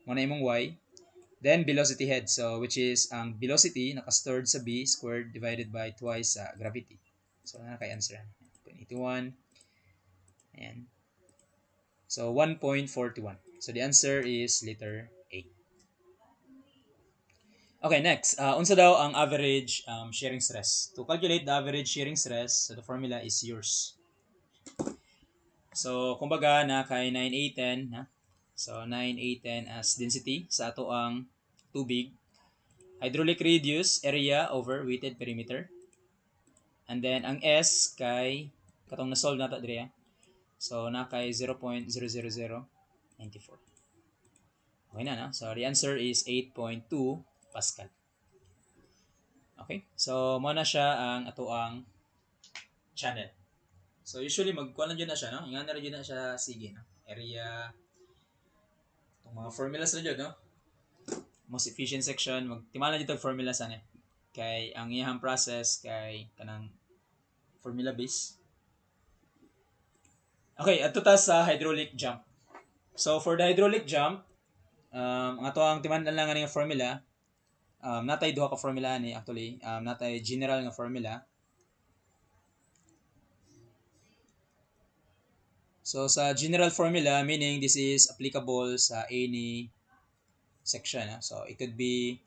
Muna imong Y. Then, velocity head. So, which is ang velocity naka-stored sa B squared divided by twice sa gravity. So, naka-answer. 0.81. Ayan. So, 1.41. So, the answer is letter A. Okay, next. Unsa daw ang average shearing stress? To calculate the average shearing stress, so the formula is yours. So, kumbaga, na kay 9A10, na? So, 9A10 as density sa ato ang tubig. Hydraulic radius, area over weighted perimeter. And then, ang S kay, katong na-solve nato dire. So, na kay 0.00094. Okay na, no? So, the answer is 8.2 Pascal. Okay? So, mo na siya ang ato ang channel. So, usually, magkuha lang dyan na siya, no? Ingan na rin dyan na siya, sige, no? Area, itong mga formulas na dyan, no? Most efficient section, magtimala dito formula sa ne. Kay, ang iyang process, kay, kanang formula base. Okay, ato ta sa hydraulic jump. So, for the hydraulic jump, ang ato ang timan lang nga formula, natay duha ka formula ni actually, natay general nga formula. So, sa general formula, meaning this is applicable sa any section. So, it could be,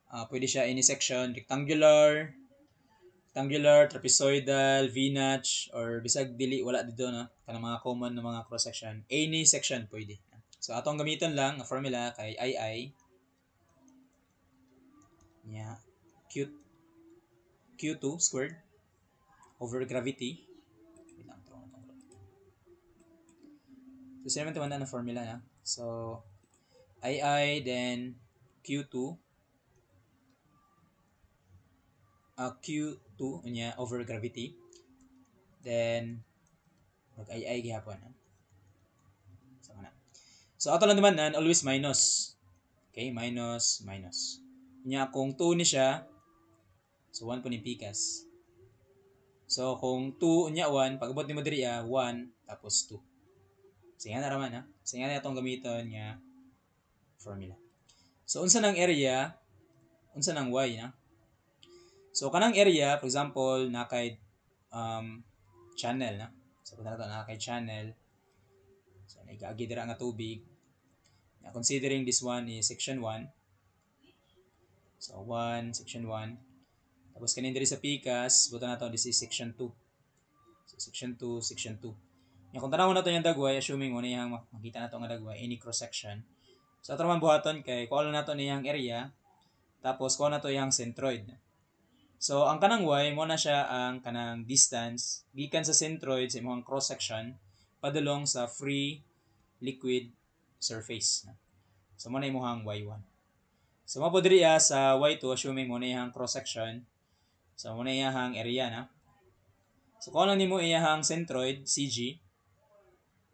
pwede siya any section, rectangular, trapezoidal, V-notch, or bisag dili, wala dito, no? Kanang mga common na mga cross-section. Any section pwede. So, atong gamiton lang, ang formula kay II, yeah, Q2 squared over gravity. So, sino naman tumanda ng formula na? So, II, then Q2, Q2 niya over gravity. Then, mag-II gihapon. So, ato lang naman always minus. Okay, minus. Nya kung 2 ni siya, so 1 po ni pikas. So kung 2 nya 1, pag abot nimo diri 1 tapos 2. Sige na raman ha. Sige na itong gamiton nga formula. So unsa nang area, unsa nang y na? So kanang area, for example, nakay channel na. So kung nato nakay channel, so nagaagi dira nga tubig. Now, considering this one is section 1. So 1, section 1. Tapos kanin diri sa pikas, buto nato this is section 2. So section 2, section 2. Yang kung tanawon nato yung dagway, assuming mo na yung makita nato nga dagway, any cross section. So ato man buhaton kay kuha nato niyang area, tapos kuha nato yung centroid. So ang kanang y mo na siya ang kanang distance gikan sa centroid sa imong cross section padulong sa free liquid surface. So mo na imong y1. So mo diri sa y2 assuming mo na yung cross section. So mo na yung area na. So kung lang nimo iyahang centroid CG,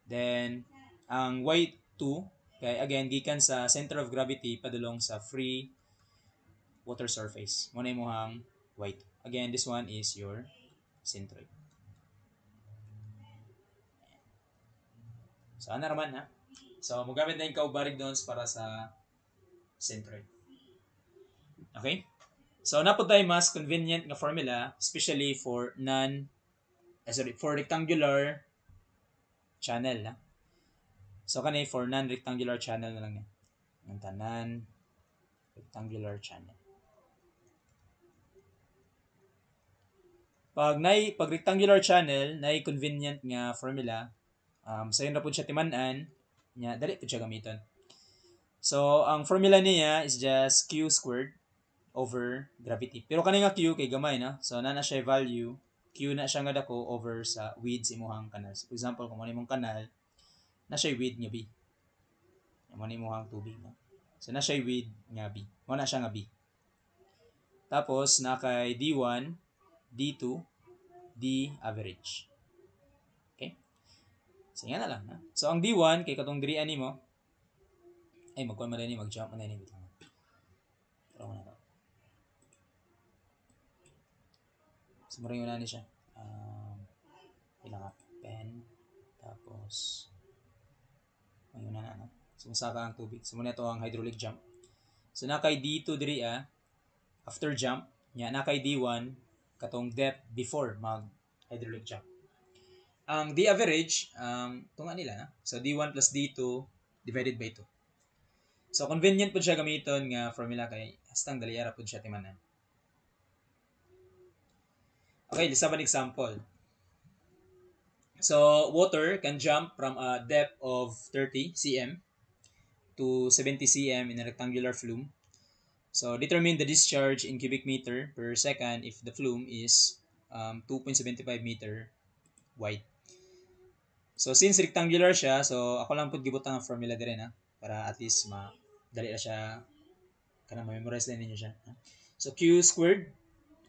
then ang y2 kay again gikan sa center of gravity padulong sa free water surface. Mo na imong y2. Again, this one is your centroid. So ana raman ha. So mogamit na yung kaubarig doon para sa centroid. Okay? So napod tayo mas convenient nga formula especially for for rectangular channel na. So kanay for non-rectangular channel na lang niya. Ang tanan rectangular channel. Pag rectangular channel, nay convenient nga formula, sayon na po siya timan-an, nya dali po siya gamiton. So ang formula niya is just q squared over gravity. Pero kani nga q kay gamay na. So na siya value, q na siya nga dako over sa width sa imong kanal. So, for example, kung ano imong kanal, na siya width nga b. Mo ni imong tubig no. So na siya width nga b. Mo na siya nga b. Tapos na kay d1, d2, d average. Okay? So yan na lang. Ha? So ang d1 kay katong diri ani mo ay magkuan man ni mag-jump man ni bitaw. Pero na to. So mo rin na ni siya. Ilang pen tapos ayun na no. So musaka ang tubig. So muna to ang hydraulic jump. So na kay d2 diri after jump nya na kay d1 katong depth before mag hydraulic jump. Ang d average tunga nila na. So d1 plus d2 divided by 2. So convenient pud siya gamiton nga formula kay hastang dali ra pud siya timanan. Okay, let's have an example. So water can jump from a depth of 30 cm to 70 cm in a rectangular flume. So determine the discharge in cubic meter per second if the flume is 2.75 meter wide. So since rectangular siya, so ako lang pud gibutang ang formula dire na para at least dali ra siya kanang ma-memorize na ninyo siya. So q squared,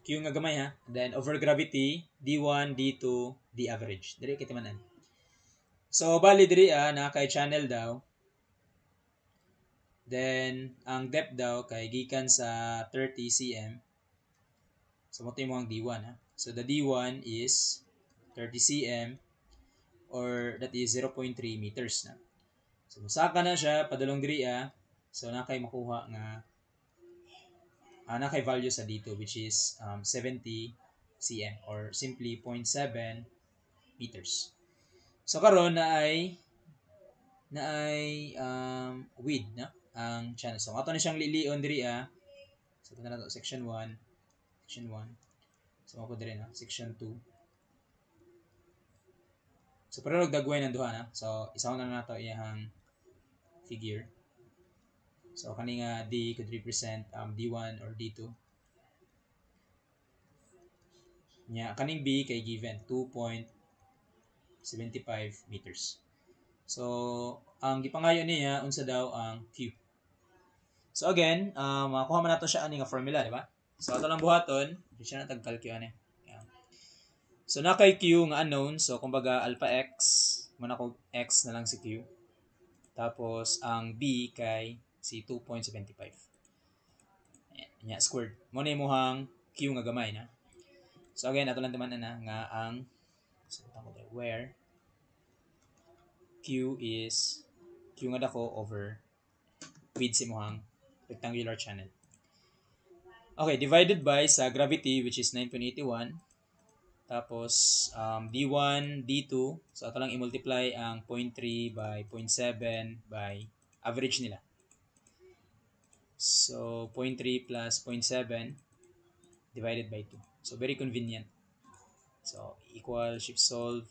q nga gamay ha, then over gravity d1, d2, d average. Dili kay timanan. So bali diri na kay channel daw. Then ang depth daw kay gikan sa 30 cm. So mo ang d1 ha. So the d1 is 30 cm or that is 0.3 meters na. So musaka na siya padulong diri so na kay makuha nga na kay value sa dito which is 70 cm or simply 0.7 meters. So karon na ay width na ang channel. So ato na siyang lilion diri so ito na to section 1, section 1. So ako diri na section 2. So pero dagway ng duha na. So isaw na nato iyang figure. So kani nga D could represent D1 or D2. Nya kaning B kay given 2.75 meters. So ang gipangayo niya unsa daw ang Q. So again, makuha man nato siya ani nga formula, di ba? So ato lang buhaton, di siya na tag-calcu ani. Yeah. So na kay Q nga unknown, so kumbaga alpha x, muna ko x na lang si Q. Tapos ang B kay si 2.75. Nya squared. Mo na imuhang Q nga gamay na. So again, ato lang naman na nga ang where Q is Q nga dako over width sa imuhang rectangular channel. Okay, divided by sa gravity which is 9.81. Tapos D1, D2. So ato lang i-multiply ang 0.3 by 0.7 by average nila. So 0.3 plus 0.7 divided by 2. So very convenient. So equal, shift solve.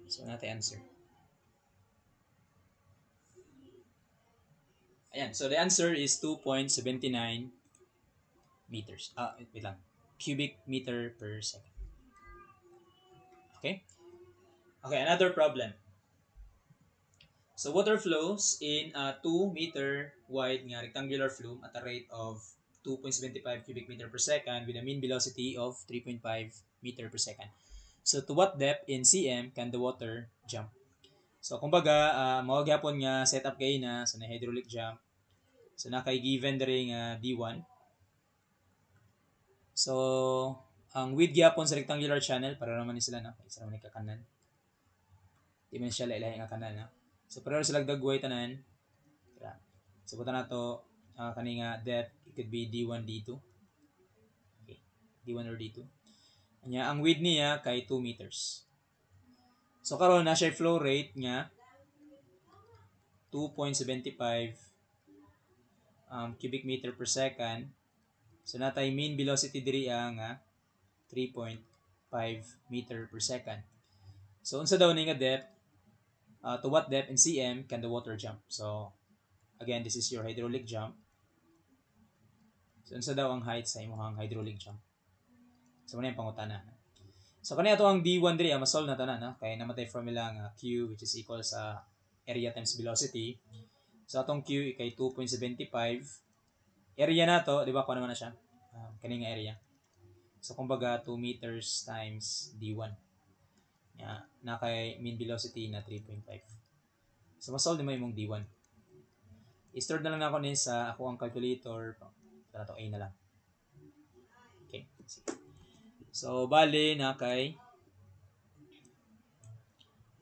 So natin answer. Ayan. So the answer is 2.79 meters. Wait lang. Cubic meter per second. Okay? Okay, another problem. So water flows in a 2 meter wide nga rectangular flume at a rate of 2.75 cubic meter per second with a mean velocity of 3.5 meter per second. So to what depth in cm can the water jump? So kumbaga, mao gyapon nga setup kay na sa hydraulic jump. So na kay given diri nga D1. So ang width gyapon sa rectangular channel para naman ni sila na isa naman ni kakanan. Di man siya lahi nga kanal na. So pareho sila dagway tanan. So buta na to kani nga depth, it could be D1, D2. Okay. D1 or D2. Anya ang width niya kay 2 meters. So karon na siya flow rate nga 2.75 cubic meter per second. So natay mean velocity diri nga 3.5 meter per second. So unsa daw ni nga depth? To what depth in cm can the water jump? So again, this is your hydraulic jump. So unsa daw ang height sa imong hydraulic jump? So muna yung pangutana. So kanina to ang D1 diri ma-solve na tanan na kay namatay formula nga Q which is equal sa area times velocity. So atong Q kay 2.75. Area na to, di ba kuno naman na siya? Kani nga area. So kumbaga 2 meters times D1. Na kay mean velocity na 3.5. So ma-solve mo imong D1. I-store na lang ako ni sa ako ang calculator. Ito na to, A na lang. Okay. So, bali na kay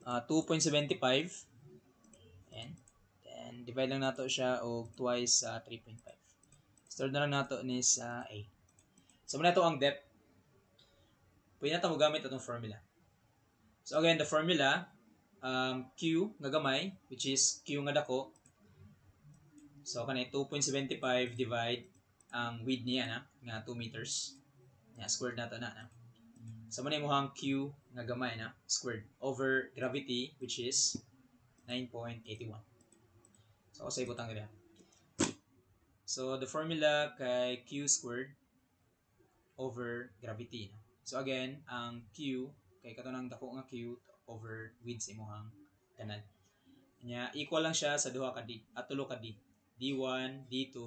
2.75. And then, divide lang nato siya og twice sa 3.5. Store na lang nato ni sa A. So, muna ito ang depth. Pwede natin mo gamit itong formula. So, again, the formula, Q nga gamay, which is Q nga dako. So, kanay 2.75 divide ang width niya na, nga 2 meters. Squared na to na. So, muna yung Q nga gamay na, squared, over gravity, which is 9.81. So, ako sa ibutang ganda. So, the formula kay Q squared over gravity. So, again, ang Q, kay katunang dako nga Q over width sa imuhang kanal. Equal lang siya sa duha ka D, at tulo ka D. D1, D2,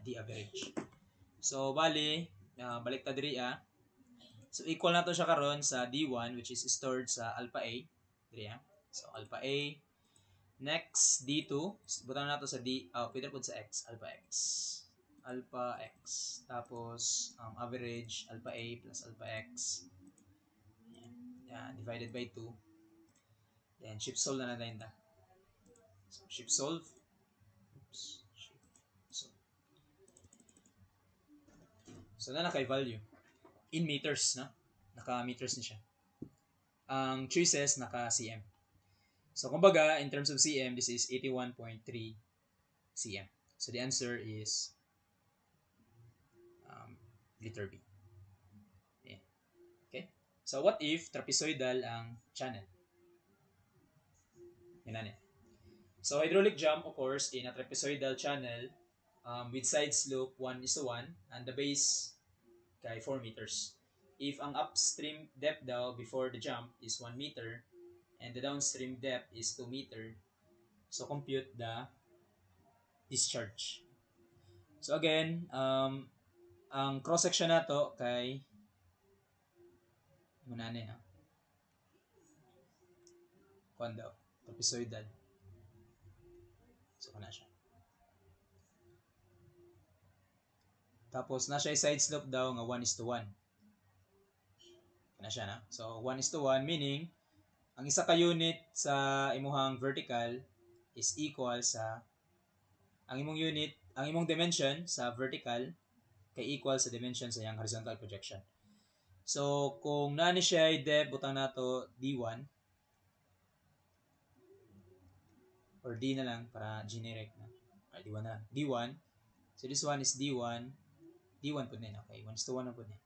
D average. So, bali, balik ta diri So, equal na to siya karon sa D1 which is stored sa alpha A. Diri So, alpha A. Next, D2. Butang na to sa D. Pwede po sa X. Alpha X. Alpha X. Tapos, average, alpha A plus alpha X. Divided by 2. Then, shift solve na natin ta. So, shift solve. Oops. Shift solve. So, na kay value. In meters, no? Naka-meters ni siya. Ang choices, naka-cm. So, kumbaga, in terms of cm, this is 81.3 cm. So, the answer is letter B. Yeah. Okay? So, what if trapezoidal ang channel? Yan na. So, hydraulic jump occurs in a trapezoidal channel with side slope 1:1 and the base kay 4 meters. If ang upstream depth daw before the jump is 1 meter and the downstream depth is 2 meter, so compute the discharge. So again, ang cross-section na to kay muna na kuan daw, trapezoidal. So kana siya. Tapos na siya side slope daw nga 1:1. Na siya na. So 1:1 meaning ang isa ka unit sa imuhang vertical is equal sa ang imong dimension sa vertical kay equal sa dimension sa iyang horizontal projection. So kung naani siya depth butang nato D1 or D na lang para generic na. D1 na lang. D1. So this one is D1. D1 po din. Okay. 1:1 na po din.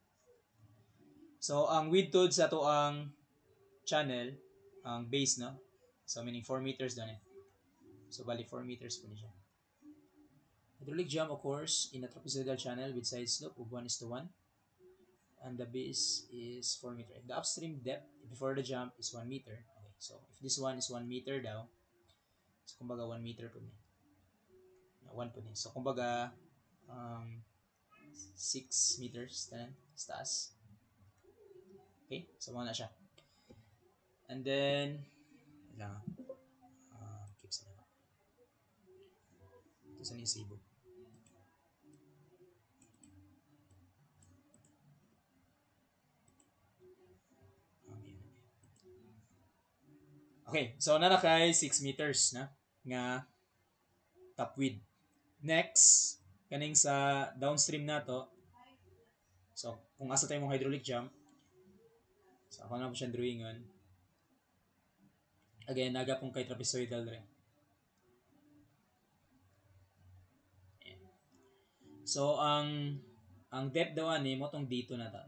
So ang width sa to ang channel, ang base, no? So meaning 4 meters doon eh. So bali 4 meters po niya. Hydraulic jump occurs in a trapezoidal channel with side slope of 1:1. And the base is 4 meter. The upstream depth before the jump is 1 meter. Okay. So if this one is 1 meter daw, so kumbaga 1 meter po niya. 1 po niya. So kumbaga 6 meters sa taas. Okay? So mga na siya. And then keep sa naman. Ito sa nisibog. Okay, so na kay 6 meters na nga top width. Next, kaning sa downstream nato. So, kung asa tayo mong hydraulic jump, so ako na po siyang drawingon. Again, naga pong kay trapezoidal rin. So, ang depth daw ani mo tong dito na ta.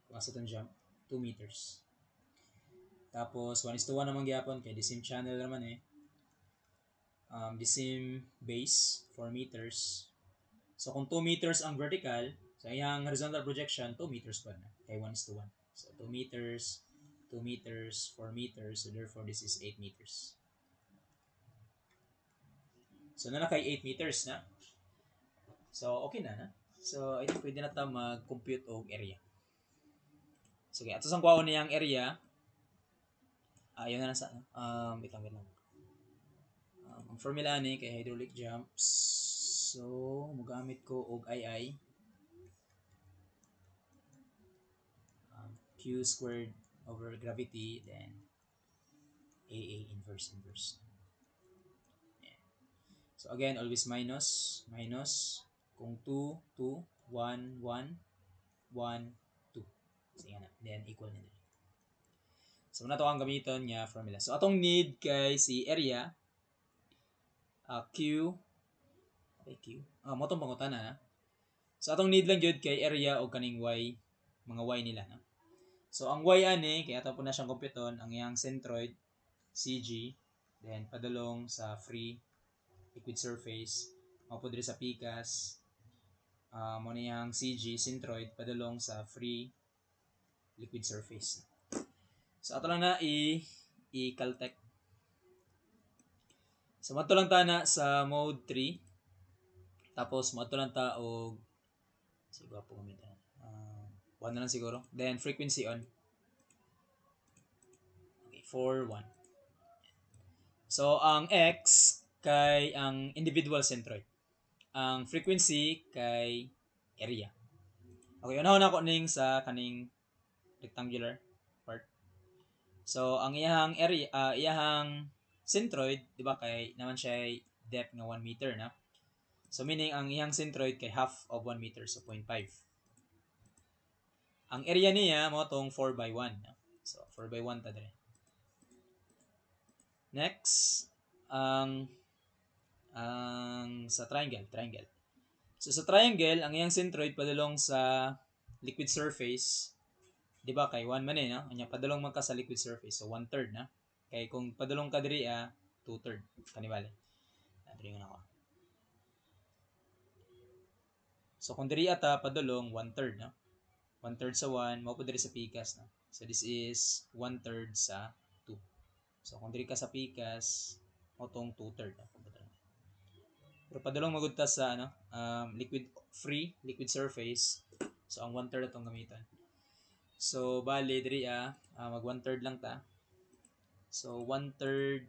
Kung asa tong jump, 2 meters. Tapos 1:1 naman gyapon kay the same channel naman eh. The same base, 4 meters. So kung 2 meters ang vertical, sa iyang horizontal projection, 2 meters pa na. Kay 1:1. So 2 meters, 2 meters, 4 meters. So therefore, this is 8 meters. So na kay 8 meters na. So okay na. So I think pwede na ta mag-compute og area. Sige, ato sang kuhaon niyang area. Ayun na lang sa wait lang. Ang formula ni kay hydraulic jumps. So, magamit ko og II. Q squared over gravity, then AA inverse. Yeah. So again, always minus. Kung 2, 2, 1, 1, 1, 2. Sige na. Then equal na din. So, na to ang gamiton nga formula. So, atong need kay si area, Q, okay, Q. Mo tong pangutan na. So, atong need lang jud kay area o kaning Y, mga Y nila. No? So, ang Y ani, kaya ito po na siyang computon, ang iyang centroid, CG, then padulong sa free liquid surface, mapudre sa PCAS, mo na yung CG, centroid, padulong sa free liquid surface. So, ato lang na i-caltech. So, mato lang ta na sa mode 3. Tapos, mato lang ta og siguro po kami ta. 1 na lang siguro. Then, frequency on. Okay, 4, 1. So, ang X kay ang individual centroid. Ang frequency kay area. Okay, unahon ako ning sa kaning rectangular part. So, ang iyahang area, iyahang centroid, di ba, kay naman siya depth nga 1 meter na. So, meaning, ang iyang centroid kay half of 1 meter, so 0.5. Ang area niya, mo tong 4 by 1. No? So, 4 by 1 ta dire. Next, ang sa triangle. So, sa triangle, ang iyang centroid padulong sa liquid surface, di ba, kay 1 man eh, no? Anya, padulong man ka sa liquid surface, so 1/3 na. Kay kung padulong ka diri 2/3 kanibali. Diri nga ako. So kung diri ata padulong 1/3 no. 1/3 sa 1 mao po diri sa PCAS no. So this is 1/3 sa 2. So kung diri ka sa PCAS mao tong 2/3 no. Pero padulong magud ta sa liquid liquid surface. So ang 1/3 atong gamiton. So bali diri mag 1/3 lang ta. So 1/3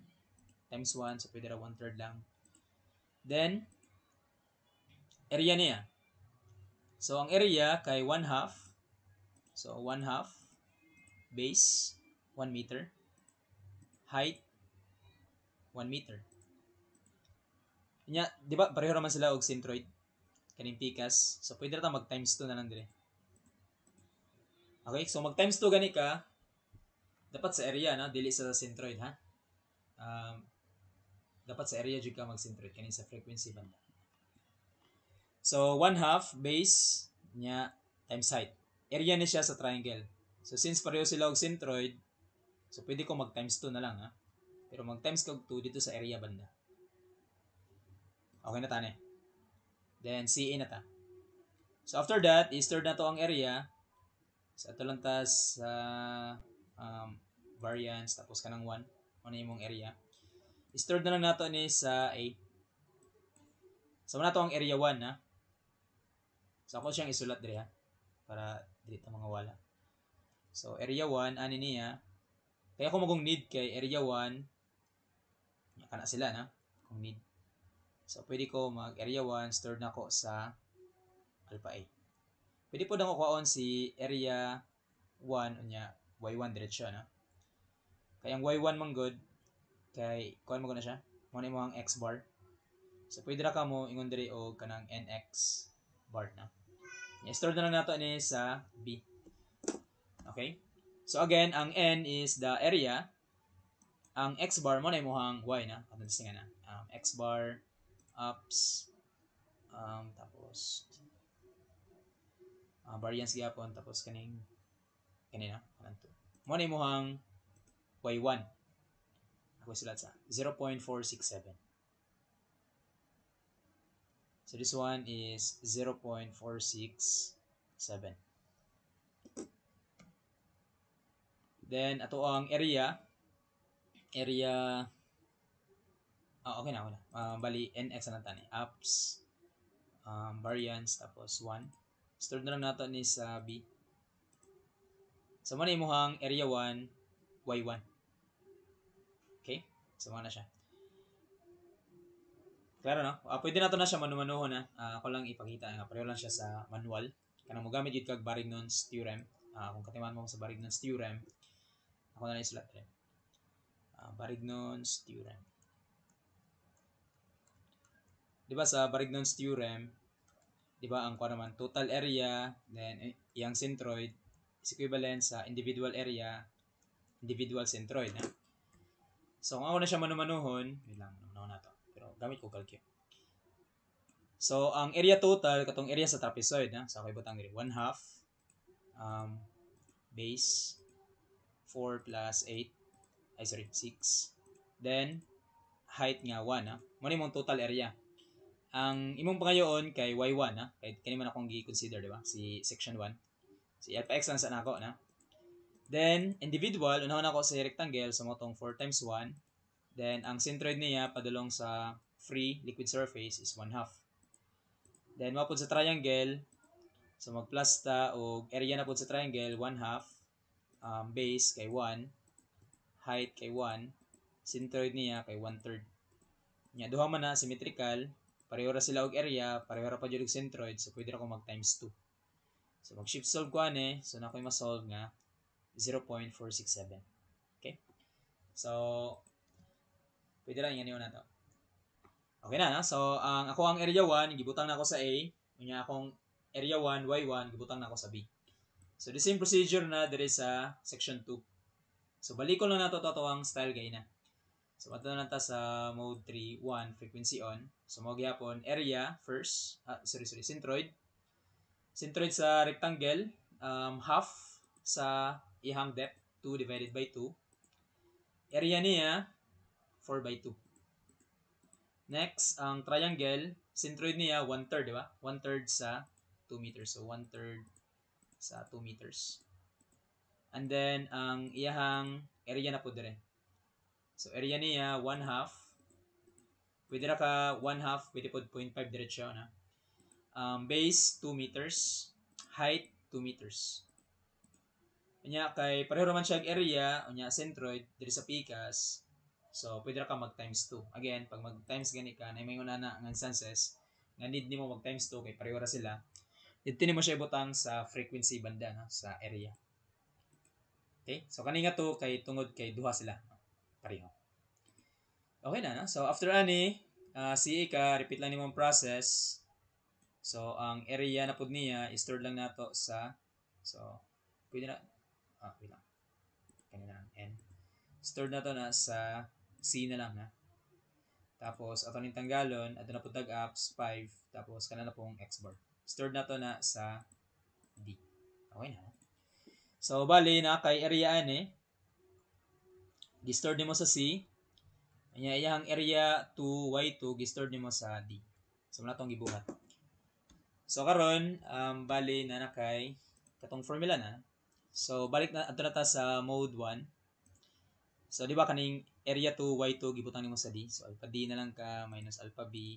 times 1, so pwede ra 1/3 lang. Then area niya. So ang area kay 1/2. So 1/2 base 1 meter, height 1 meter. Nya, di ba pareho naman sila og centroid kaning pikas. So pwede ra ta mag times 2 na lang dire. Okay, so mag times 2 gani ka dapat sa area na dili sa centroid ha. Dapat sa area jud ka mag centroid kani sa frequency banda. So 1/2 base nya times height. Area ni siya sa triangle. So since pareho sila og centroid, so pwede ko mag times 2 na lang ha. Pero mag times kog 2 dito sa area banda. Okay na tani. Then CA na ta. So after that, i-store na to ang area. So ito lang tas variance tapos kanang 1 ano imong area. I-store na lang nato ni sa A. So na to ang area 1 ha. So ako siyang isulat dire ha para dili ta mga wala. So area 1 ani niya. Kaya ako magong need kay area 1 kana sila na kung need. So pwede ko mag area 1 stored na ko sa alpha A. Pwede po na ko kuhaon si area 1 unya y1 diretso na. Kaya ang y1 man good kay kuan mo na siya. Mo ni mo ang x bar. So pwede ra ka mo ingon diri og kanang nx bar na. I-store na lang nato ni sa B. Okay? So again, ang n is the area. Ang x bar mo na imong y na. Katong singa na. X bar ups tapos variance gyapon tapos kanina kanto. Mo na imong y1. Ako sulat sa 0.467. So this one is 0.467. Then ato ang area okay na. Bali nx na tani. Ups variance tapos 1. Stored na lang nato ni sa B. So mo na imong area 1 y1. Okay? So mo na siya. Klaro no? Pwede na to na siya manumanuhon na. Ako lang ipakita nga pareho lang siya sa manual. Kanang mo gamit yun kag Barignon's theorem. Kung katiman mo sa Barignon's theorem, ako na isulat rin. Barignon's theorem. Di ba sa Barignon's theorem, di ba ang kuha naman total area, then iyang centroid is equivalent sa individual area, individual centroid. Ha? So kung ako na siya manumanuhon, wait lang, manumanuhon na to. Pero gamit ko calculate. So ang area total katong area sa trapezoid ha. So ako ibutang diri 1/2 base 4 plus 8 6. Then height nga 1 ha. Mo ni mong total area. Ang imong pangayoon kay y1 ha. Kay kani man akong gi-consider di ba? Si section 1. Si alpha x lang sa nako na. Then individual unahon ako sa rectangle so mo tong 4 times 1. Then ang centroid niya padulong sa free liquid surface is 1/2. Then mapod sa triangle, so mag-plus ta og area na pod sa triangle 1/2, base kay 1, height kay 1, centroid niya kay 1/3. Nya duha man na symmetrical, pareho ra sila og area, pareho ra pa jud og centroid, so pwede ra ko mag times 2. So mag shift solve ko ani, so na koy ma-solve nga 0.467. Okay? So pwede ra yan na to. Okay na. So, ako ang area 1, gibutang na ako sa A. Unya akong area 1, y1, gibutang na ako sa B. So, the same procedure na dire sa section 2. So, balikon lang nato to ang style gay na. So, ato na ta sa mode 3, 1, frequency on. So, mo gyapon area first, centroid. Centroid sa rectangle, half sa ihang depth, 2 divided by 2. Area niya, 4 by 2. Next, ang triangle, centroid niya 1/3, di ba? 1/3 sa 2 meters. So 1/3 sa 2 meters. And then ang iyahang area na po dire. So area niya 1/2. Pwede ra ka 1/2, pwede po 0.5 diretso na. Base 2 meters, height 2 meters. Unya kay pareho man siya area, unya centroid diri sa pikas. So, pwede ra ka mag times 2. Again, pag mag times gani ka, na may una na ang instances, nga need nimo mag times 2 kay pareho ra sila. dito ni mo siya ibutang sa frequency banda no? Sa area. Okay? So kanina to kay tungod kay duha sila. Pareho. Okay na, no? So after ani, CA ka, repeat lang nimong process. So ang area na pud niya, i-store lang nato sa pwede na wait lang. Kanina lang N. Store na to na sa C na lang na. Tapos ato ning tanggalon, ato na pud tag apps 5, tapos kana na pong X bar. Stored na to na sa D. Okay na. So bali na kay area ani, gi-store nimo sa C. Anya iyang area 2 y2 gi-store nimo sa D. So muna tong gibuhat. So karon bali na kay katong formula na. So balik na adto na ta sa mode 1. So di ba kaning area 2 y2 gibutang nimo sa D. So alpha D na lang ka minus alpha B.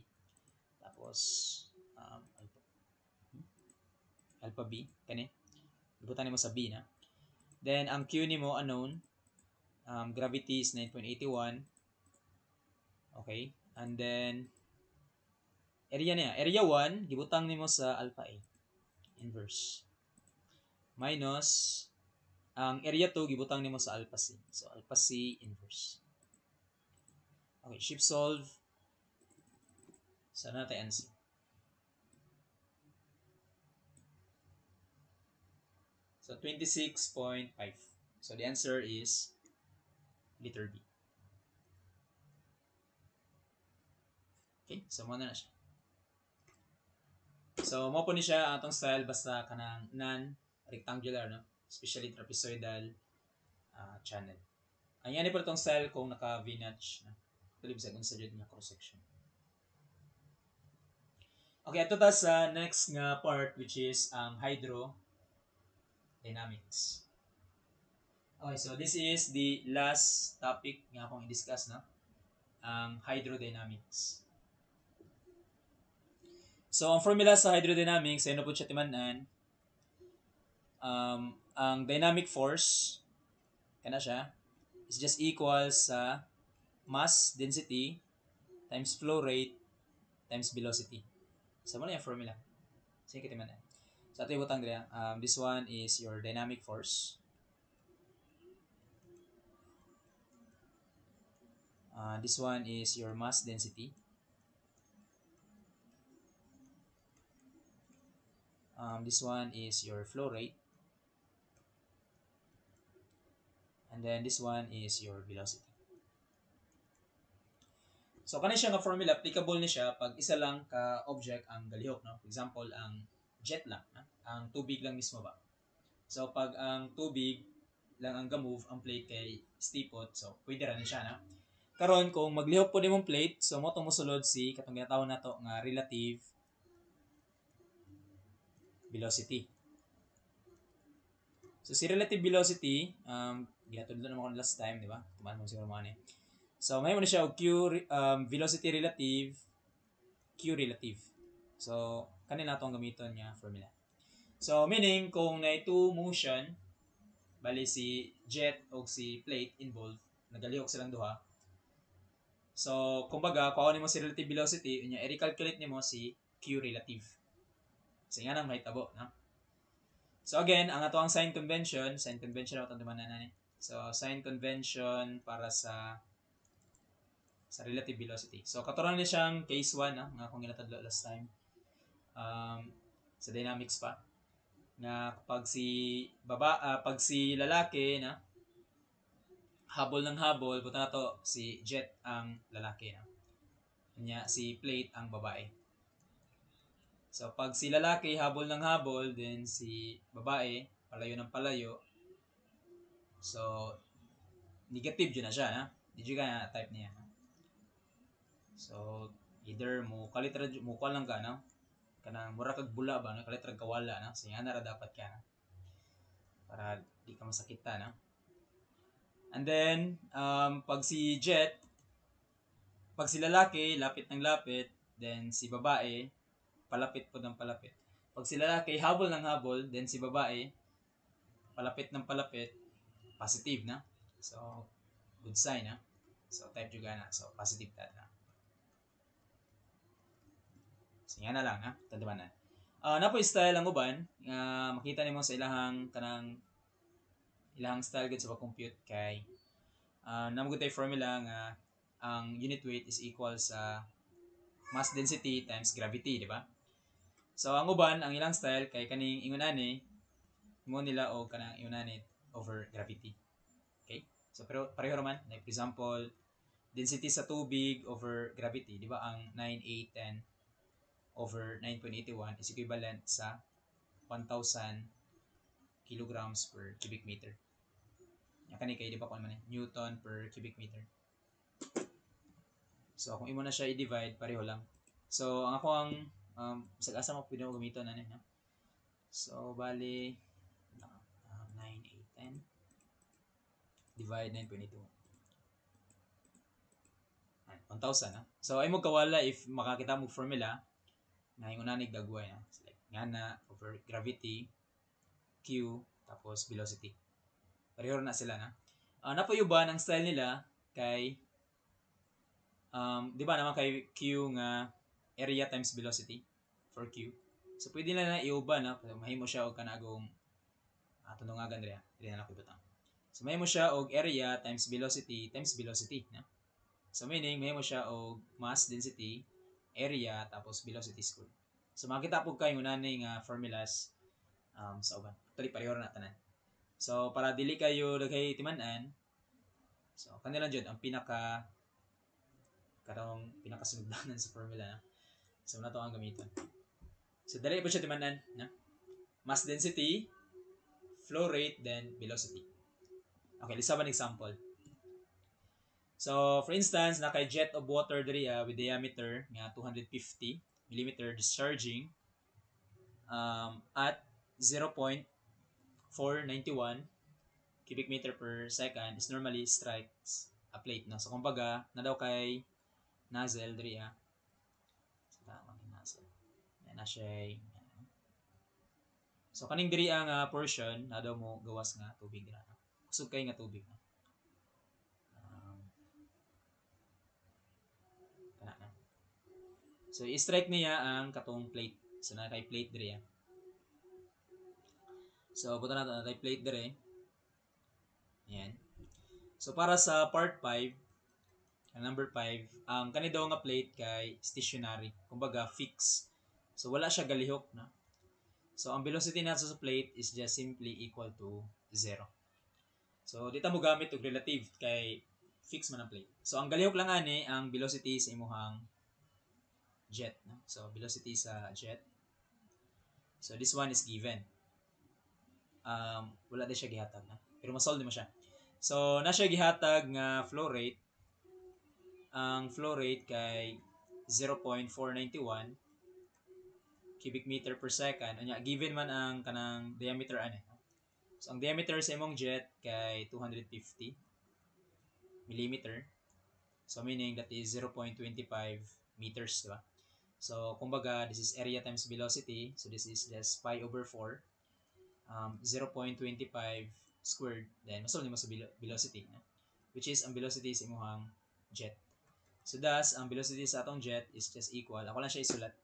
Tapos alpha B kani. Gibutang nimo sa B na. Then ang Q nimo unknown. Gravity is 9.81. Okay? And then area niya, area 1 gibutang nimo sa alpha A inverse. Minus ang area 2 gibutang nimo sa alpha C. So alpha C inverse. Okay, shift solve. Sana natin answer. So 26.5. So the answer is letter B. Okay, so muna na siya. So mo po ni siya atong style basta kanang non-rectangular no, especially trapezoidal channel. Ang yan po itong style kung naka V-notch no. Dili bisag unsa jud nga cross section. Okay, ato ta sa next nga part which is hydrodynamics. Okay, so this is the last topic nga akong i-discuss no, ang hydrodynamics. So ang formula sa hydrodynamics ay ano po siya timanan, ang dynamic force kana siya is just equals sa mass density times flow rate times velocity. So mo na yung formula. Sige timanan. So ato ibutang dira. This one is your dynamic force. This one is your mass density. This one is your flow rate. And then this one is your velocity. So kani siya nga formula, applicable ni siya pag isa lang ka object ang galihok no. For example, ang jet lang, ang tubig lang mismo ba. So pag ang tubig lang ang ga-move, ang plate kay stipot, so pwede ra ni siya na. Karon kung maglihok po nimong plate, so mo musulod si katong ginatawag nato nga relative velocity. So si relative velocity, ginatudlo naman ko last time, di ba? Tuman mo siguro mga ni. So may mo na siya velocity relative, Q relative. So kanina natong gamiton nga formula. So meaning kung na two motion, bali si jet o si plate involved, nagalihok silang duha. So kumbaga, kuha nimo si relative velocity, unya i-recalculate nimo si Q relative. Kasi nga nang mahitabo, no? So again, ang ato ang sign convention na itong tumanan na ni. So sign convention para sa relative velocity. So katuran ni siyang case 1 nga akong ginatadlo last time. Sa dynamics pa na pag si lalaki na habol ng habol, buta na to si jet ang lalaki na. Kanya si plate ang babae. So pag si lalaki habol ng habol, then si babae palayo ng palayo. So negative yun na siya, na? Di ka type niya. So either mo kalitra mo ko lang ka no, kanang mura kag bula ba no, kalitra kawala na, so yan ra dapat ka na para di ka masakita na. And then pag si jet, pag si lalaki lapit ng lapit, then si babae palapit po ng palapit. Pag si lalaki habol ng habol, then si babae palapit ng palapit, positive na. So good sign na. So type juga na, so positive that na. So yan na lang ha, tandaman na. Napo style ang uban nga makita nimo sa ilahang style gud sa pag-compute kay namo tay formula nga ang unit weight is equal sa mass density times gravity, di ba? So ang uban ang ilang style kay kaning ingon ani mo nila og kanang ingon ani over gravity. Okay? So pero pareho raman, like for example, density sa tubig over gravity, di ba? Ang 9810 over 9.81 is equivalent sa 1,000 kilograms per cubic meter. Yan kani kay di ba kung man Newton per cubic meter. So kung imo na siya i-divide, pareho lang. So ang ako ang asa mo pwede mo gamiton na no? So bali 9, 8, 10 divide 9.81. 1,000 ha. So ay mo kawala if makakita mo formula na yung unanig dagway na. So, like, nga na over gravity Q tapos velocity. Pareho na sila na. Napayuban ang style nila kay di ba naman kay Q nga area times velocity for Q. So pwede na iuban na mahimo siya og kanagong tunungagan diri. Dili na ko ibutang. So mahimo siya og area times velocity na. So meaning mahimo siya og mass density area tapos velocity squared. So makita po kayo unani nga formulas sa uban. Actually pareho na tanan. So para dili kayo daghay timan-an, so kanila jud ang pinakasunugdanan sa formula na. So nato ang gamiton. So dali pa siya timan-an na. Mass density, flow rate, then velocity. Okay, let's have an example. So, for instance, naka jet of water diri with diameter nga 250 mm discharging at 0.491 cubic meter per second is normally strikes a plate. No? So, kumbaga, na daw kay nozzle diri So, tama kay nozzle. Yan na siya. So, kaning diri ang portion na daw mo gawas nga tubig dira. Kusog kay nga tubig. No? So, i-strike niya ang katong plate. So, nakay plate diri. So, buta natin nakay plate diri. Yan. So, para sa part 5, number 5, ang kani daw nga plate kay stationary. Kumbaga, fix. So, wala siya galihok. No? So, ang velocity natin sa plate is just simply equal to 0. So, dito mo gamit og relative kay fix man ang plate. So, ang galihok lang ani ang velocity sa imuhang jet. No? So, velocity sa jet. So, this one is given. Wala din siya gihatag. No? Pero masolve mo siya. So, na siya gihatag nga flow rate. Ang flow rate kay 0.491 cubic meter per second. Anya, given man ang kanang diameter ani. So, ang diameter sa imong jet kay 250 millimeter. So, meaning that is 0.25 meters, diba? So, kumbaga, this is area times velocity. So, this is just pi over 4. 0.25 squared. Then, masolve mo sa velocity. No? Which is, ang velocity sa imuhang jet. So, thus, ang velocity sa atong jet is just equal. Ako lang siya isulat.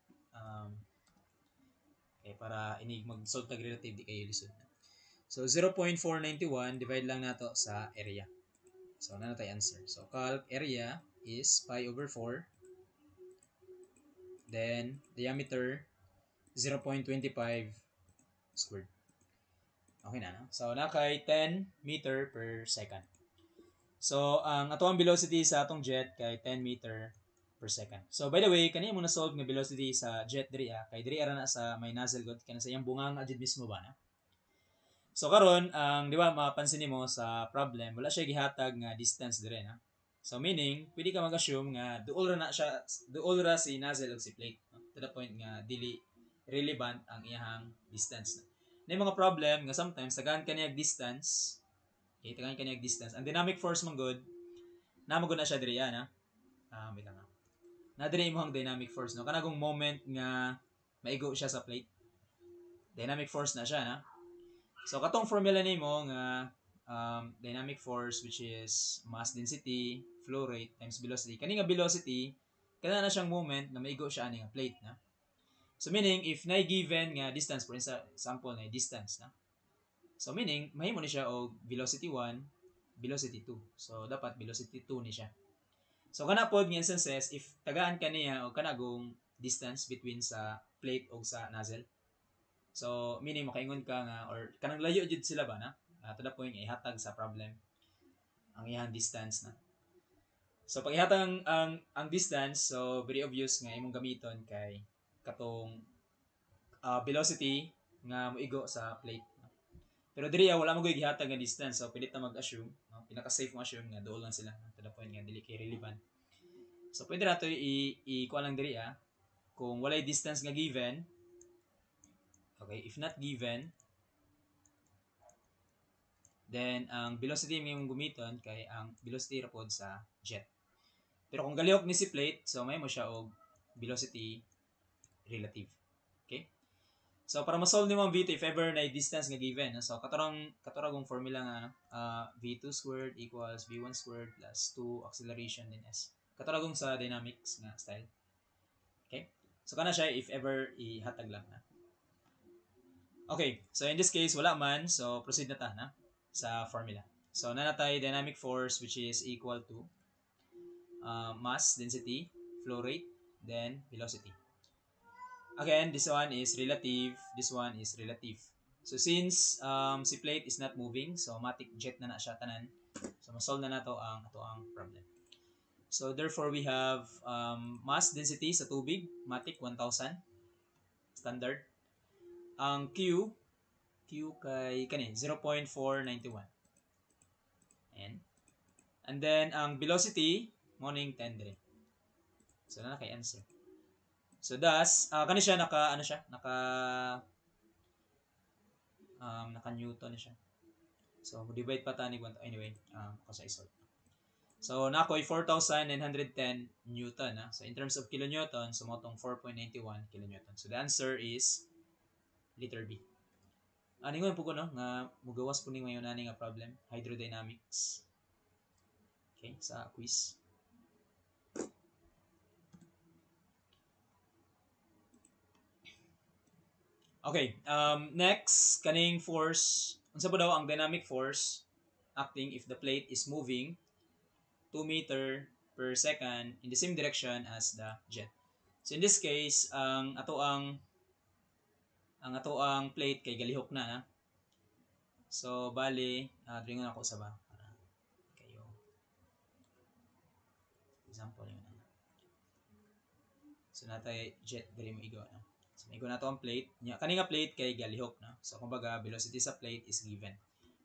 Okay, para inig mag-solve tag relative, di kayo lisod. So, 0.491 divide lang nato sa area. So, ano tayo answer? So, calc area is pi over 4. Then, diameter, 0.25 squared. Okay na, no? So, nakay 10 meter per second. So, ang atong velocity sa atong jet kay 10 meter per second. So, by the way, kanina mo na-solve nga velocity sa jet diri kay diri ara na sa may nozzle god kana sa iyang bungang adjud mismo ba na? So, karon ang di ba mapansin nimo sa problem, wala siya gihatag nga distance dire na. So, meaning, pwede ka mag-assume nga duol ra si nozzle ug si plate. No? To the point nga dili relevant ang iyang distance. No? Na mga problem nga sometimes tagaan kaniyag distance. Okay, tagaan kaniyag distance. Ang dynamic force man good, namo gud na siya diri na. Wait lang. Na diri imong dynamic force no. Kanagong moment nga maigo siya sa plate. Dynamic force na siya na. So katong formula nimo nga dynamic force which is mass density, flow rate times velocity. Kani nga velocity, kana na siyang moment na maigo siya ani nga plate na. So meaning if na given nga distance, for example na distance na. So meaning mahimo ni siya og velocity 1, velocity 2. So dapat velocity 2 ni siya. So kana pod nga instances if tagaan kaniya og kanagong distance between sa plate o sa nozzle. So meaning makaingon ka nga or kanang layo jud sila ba na? To the point ihatag sa problem ang iyang distance na. So pag ihatag ang distance, so very obvious nga imong gamiton kay katong velocity nga moigo sa plate. Pero diri wala mo gyud gihatag nga distance, so pwede ta mag-assume, no? Pinaka safe mo assume nga duol lang sila to the point nga dili kay relevant. So pwede nato i-kuha lang diri kung walay distance nga given. Okay, if not given, then ang velocity mo yung gumiton kay ang velocity ra pod sa jet. Pero kung galihok ni si plate, so may mo siya og velocity relative. Okay? So para ma-solve nimo ang V2 if ever na distance nga given, so katurang formula nga V2 squared equals V1 squared plus 2 acceleration din S. Katuragong sa dynamics nga style. Okay? So kana siya if ever ihatag lang na. Okay, so in this case wala man, so proceed na ta na sa formula. So nanatay dynamic force which is equal to mass, density, flow rate, then velocity. Again, this one is relative, this one is relative. So since si plate is not moving, so matic jet na siya tanan. So ma-solve na nato ang problem. So therefore we have mass density sa tubig, matic 1000 standard. Ang Q kay kani 0.491. And then ang velocity mo ning 10 dire. So na kay answer. So thus kani siya naka Newton na siya. So divide pa ta ni anyway, kasi isolve. So nakoy 4,910 Newton. So in terms of kilonewton, sumotong 4.91 kilonewton. So the answer is letter B. Ningon po ko no nga mugawas po ni mayon ani nga problem, hydrodynamics. Okay, sa quiz. Okay, next kaning force, unsa ba daw ang dynamic force acting if the plate is moving 2 meter per second in the same direction as the jet. So in this case, ang ato ang plate kay galihok na. So bali, dringon ako sa ba para kayo example yun. So natay jet diri mo igo na. So igo nato ang plate. Kani nga plate kay galihok na. So kumbaga velocity sa plate is given.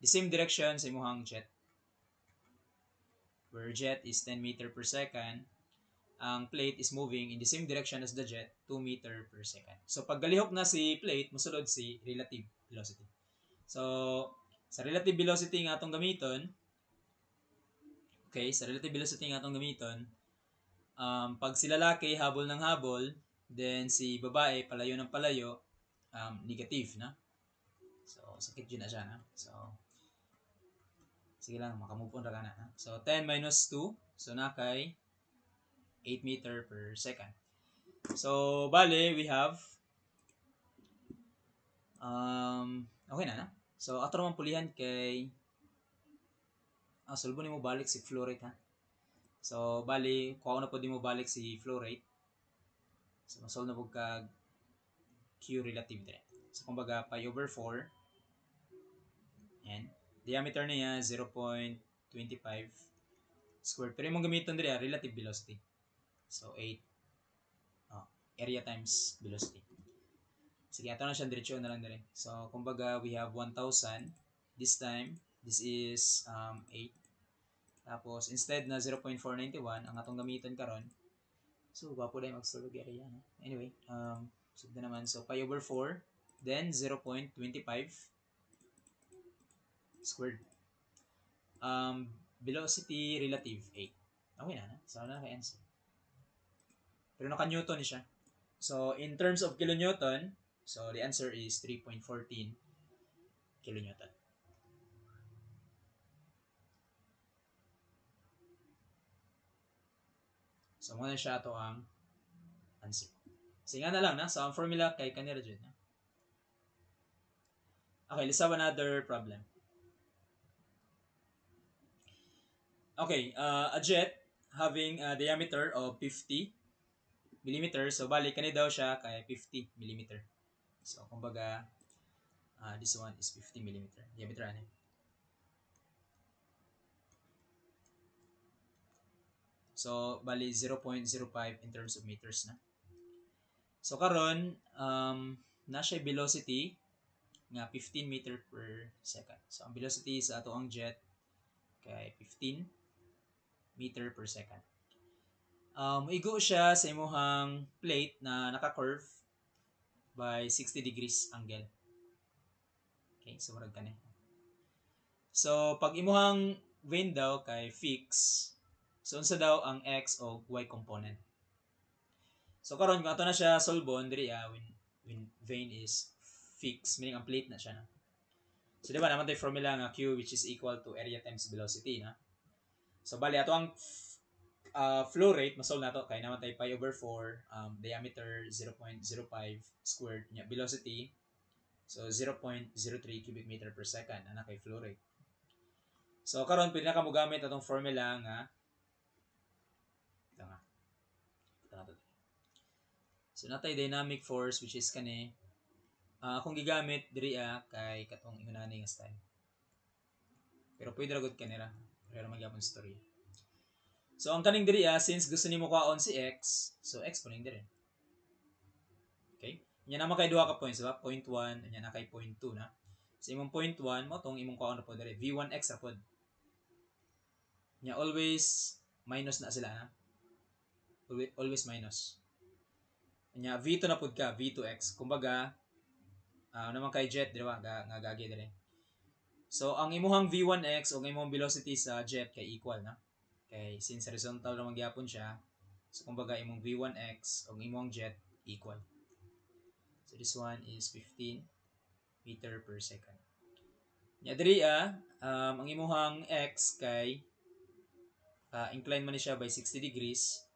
The same direction sa imong jet. Where jet is 10 meter per second, ang plate is moving in the same direction as the jet, 2 meter per second. So pag galihok na si plate, mosulod si relative velocity. So sa relative velocity nga atong gamiton, okay, sa relative velocity nga atong gamiton, pag si lalaki habol ng habol, then si babae palayo ng palayo, negative na. So sakit yun na siya na. So sige lang, makamove on ra ka na. So 10 minus 2, so nakay 8 meter per second. So bale we have okay na. So ato naman pulihan kay solve nimo balik si flow rate ha. So bali kuha na pud nimo balik si flow rate. So masolve na pud kag Q relative dire. So kumbaga pi over 4 and diameter niya 0.25 squared. Pero imong gamiton dire relative velocity. So 8 area times velocity. Sige, ato na siya diretso na lang dire. So kumbaga we have 1,000. This time this is 8. Tapos instead na 0.491 ang atong gamiton karon. So gwapo dai magsulog area no. Anyway, so naman so pi over 4 then 0.25 squared. Velocity relative 8. Okay na. So na ka-answer. Pero naka-Newton ni siya. So in terms of kilonewton, so the answer is 3.14 kilonewton. So muna siya ito ang answer. Sige na lang na. So, ang formula kay kanira dyan. Okay, let's have another problem. Okay, a jet having a diameter of 50 millimeters. So, bali, kani daw siya kay 50 millimeter. So, kumbaga, this one is 50 millimeter. Diameter ano? So, bali, 0.05 in terms of meters na. So, karon na siya velocity nga 15 meter per second. So, ang velocity sa ato ang jet kay 15 meter per second. Igo siya sa imuhang plate na naka-curve by 60 degrees angle. Okay, so murag kani. So, pag imuhang vane daw kay fix, so unsa daw ang x o y component. So karon kung ato na siya solvon diri when vane is fixed, meaning ang plate na siya na. So di ba naman tay formula nga q which is equal to area times velocity na. So bali ato ang flow rate masolve nato kay naman tay pi over 4 diameter 0.05 squared nya velocity. So 0.03 cubic meter per second ana kay flow rate. So karon pwede na kamo gamit atong formula nga ito nga. So natay dynamic force which is kani akong gigamit diri kay katong ingunani nga style. Pero pwede ra gud kanira. Pero magyapon story. So ang kaning diri since gusto nimo kaon si x, so x po ning diri. Okay? Nya na kay duha ka points, diba? Point 1, nya na kay point 2 na. So imong point 1 mo tong imong kaon ra po diri, v1x ra pod. Nya always minus na sila na. Always minus. Nya v2 na pod ka, v2x. Kumbaga naman kay jet, di ba? Nga gagi diri. So ang imuhang v1x o ang imong velocity sa jet kay equal na. Kay since horizontal naman gyapon siya, so kumbaga imong v1x o imong jet equal. So this one is 15 meter per second. Nya diri ang imuhang x kay incline man ni siya by 60 degrees.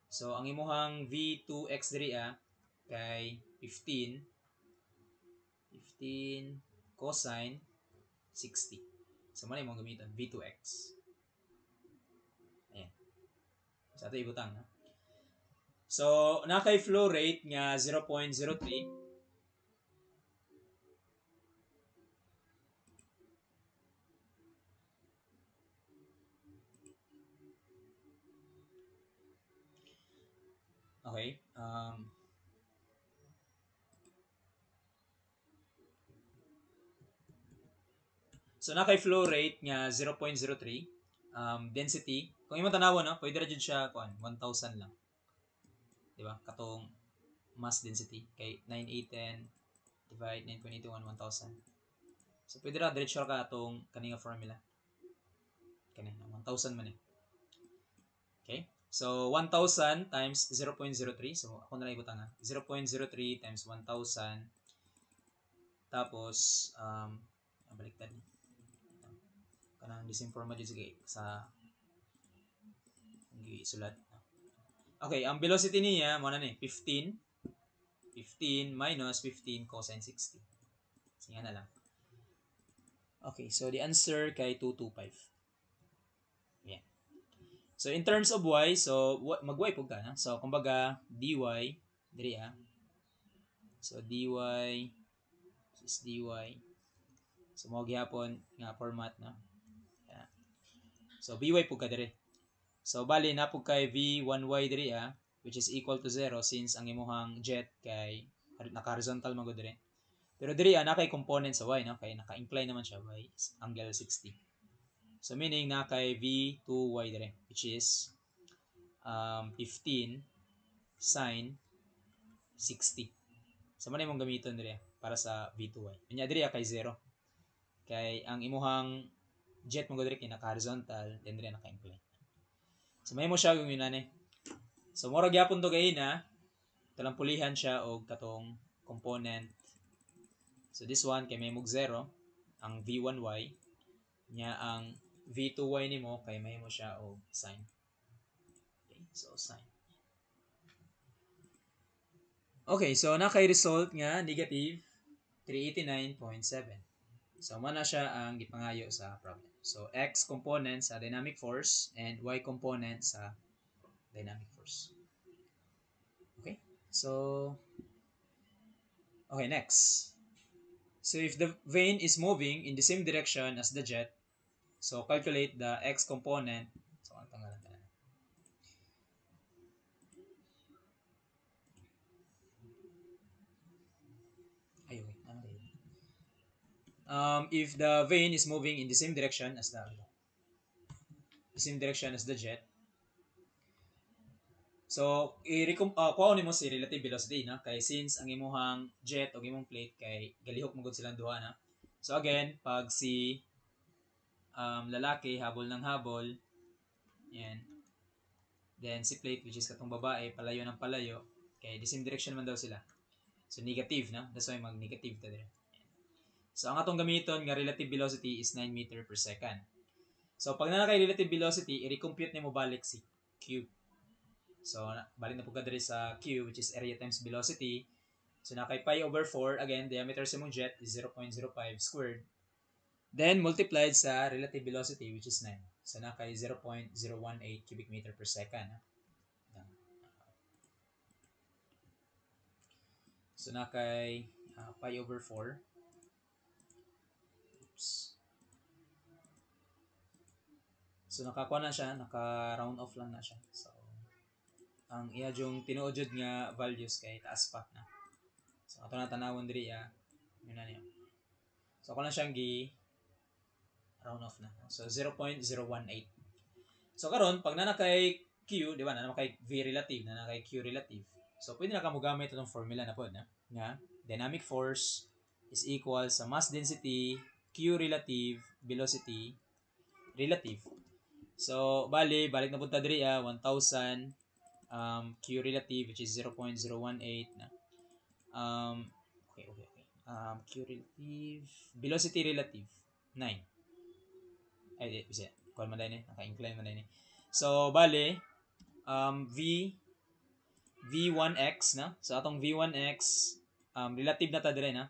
So ang imuhang v2x diri kay 15 cosine 60. So man imong gamiton v2x. Ayan. Sa ato ibutang na. So na kay flow rate nga 0.03. Okay. So na kay flow rate nga 0.03. Density, kung imong tanawon no, pwede ra jud siya kuan 1,000 lang. Di ba? Katong mass density kay 9810 divide 9.81 1,000. So pwede ra diretso ka atong kaninga formula. Kani 1,000 man eh. Okay? So 1,000 times 0.03. So ako na lang ibutang 0.03 times 1,000 tapos baliktad ni. Kanang disinforma dito sige sa sulat. Okay, ang velocity niya mo na ni 15 minus 15 cosine 60. Sige na lang. Okay, so the answer kay 225. Yeah. So in terms of y, so mag-y po ka na. So kumbaga dy diri So dy is dy. So mo gihapon nga format na. Yeah. So by po ka diri. So bali na po kay v1y diri which is equal to 0 since ang imuhang jet kay naka-horizontal man gud diri. Pero diri na kay component sa y no kay naka-incline naman siya by angle 60. So meaning na kay v2y diri which is 15 sine 60. So man imong gamiton diri para sa v2y. Unya diri kay 0. Kay ang imuhang jet mo diri kay naka-horizontal then diri naka-incline. So may mo siya yung yunani. So mura gyapon to gay na talang pulihan siya og katong component. So this one kay may mog 0 ang v1y nya ang v2y nimo kay may mo siya og sine. Okay, so sine. Okay, so nakay result nga negative 389.7. So mana siya ang gipangayo sa problem. So x component sa dynamic force and y component sa dynamic force. Okay? So okay, next. So if the vane is moving in the same direction as the jet, so calculate the x component. So ano tanggalan tayo? Ay, okay. Ano tayo? If the vane is moving in the same direction as the jet, so kuha nimo si relative velocity na kay since ang imong jet o imong plate kay galihok mo gud silang duha na. So again, pag si lalaki habol ng habol, yan. Then si plate which is katong babae palayo ng palayo kay the same direction man daw sila. So negative na. That's why mag negative ta dire. So ang atong gamiton nga relative velocity is 9 meter per second. So pag na kay relative velocity, i-recompute nimo balik si q. So balik na pugka dire sa q which is area times velocity. So na kay pi over 4, again diameter sa imong jet is 0.05 squared. Then multiplied sa relative velocity which is 9. So na kay 0.018 cubic meter per second. So na kay pi over 4. Oops. So nakakuha na siya, naka-round off lang na siya. So ang iya yung tinuod nga values kay taas pa na. So ato na tanawon diri yun na niya. So ako na siyang round off na. So 0.018. So karon pag na kay q, di ba? Na kay v relative, na kay q relative. So pwede na kamo gamit itong formula na po na nga dynamic force is equal sa mass density q relative velocity relative. So balik na punta diri 1000 q relative which is 0.018 na. Okay. Q relative velocity relative 9. Ay bisa kuan man dai ni, naka-incline man dai ni. So bale v1x na. So atong v1x relative na ta dire na.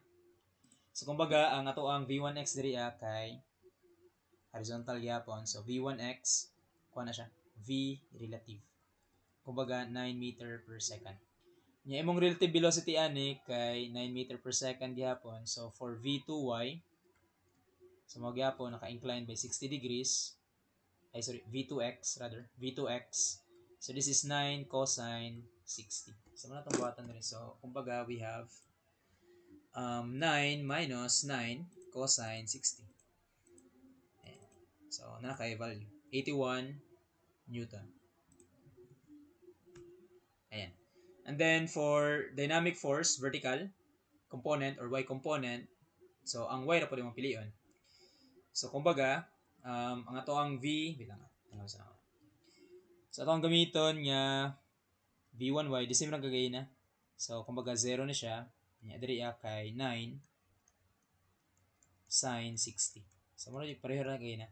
So kumbaga ang ato ang v1x diri kay horizontal gyapon. So v1x kuha na siya v relative. Kumbaga 9 meter per second. Nya imong relative velocity ani kay 9 meter per second gyapon. So for v2y so mo gyapon naka-incline by 60 degrees. Ay sorry, v2x rather. v2x. So this is 9 cosine 60. So muna itong buhatan rin. So kumbaga we have 9 minus 9 cosine 60. Ayan. So nakaka value 81 Newton. Ayan. And then for dynamic force vertical component or y component, so ang y ra pwede mong pilion. So kumbaga ang ato ang v bilang so ato ang gamiton nga v1y the same ra gagay na. So kumbaga 0 na siya. Nya diri kay 9 sin 60. So mo pareho ra gagay na.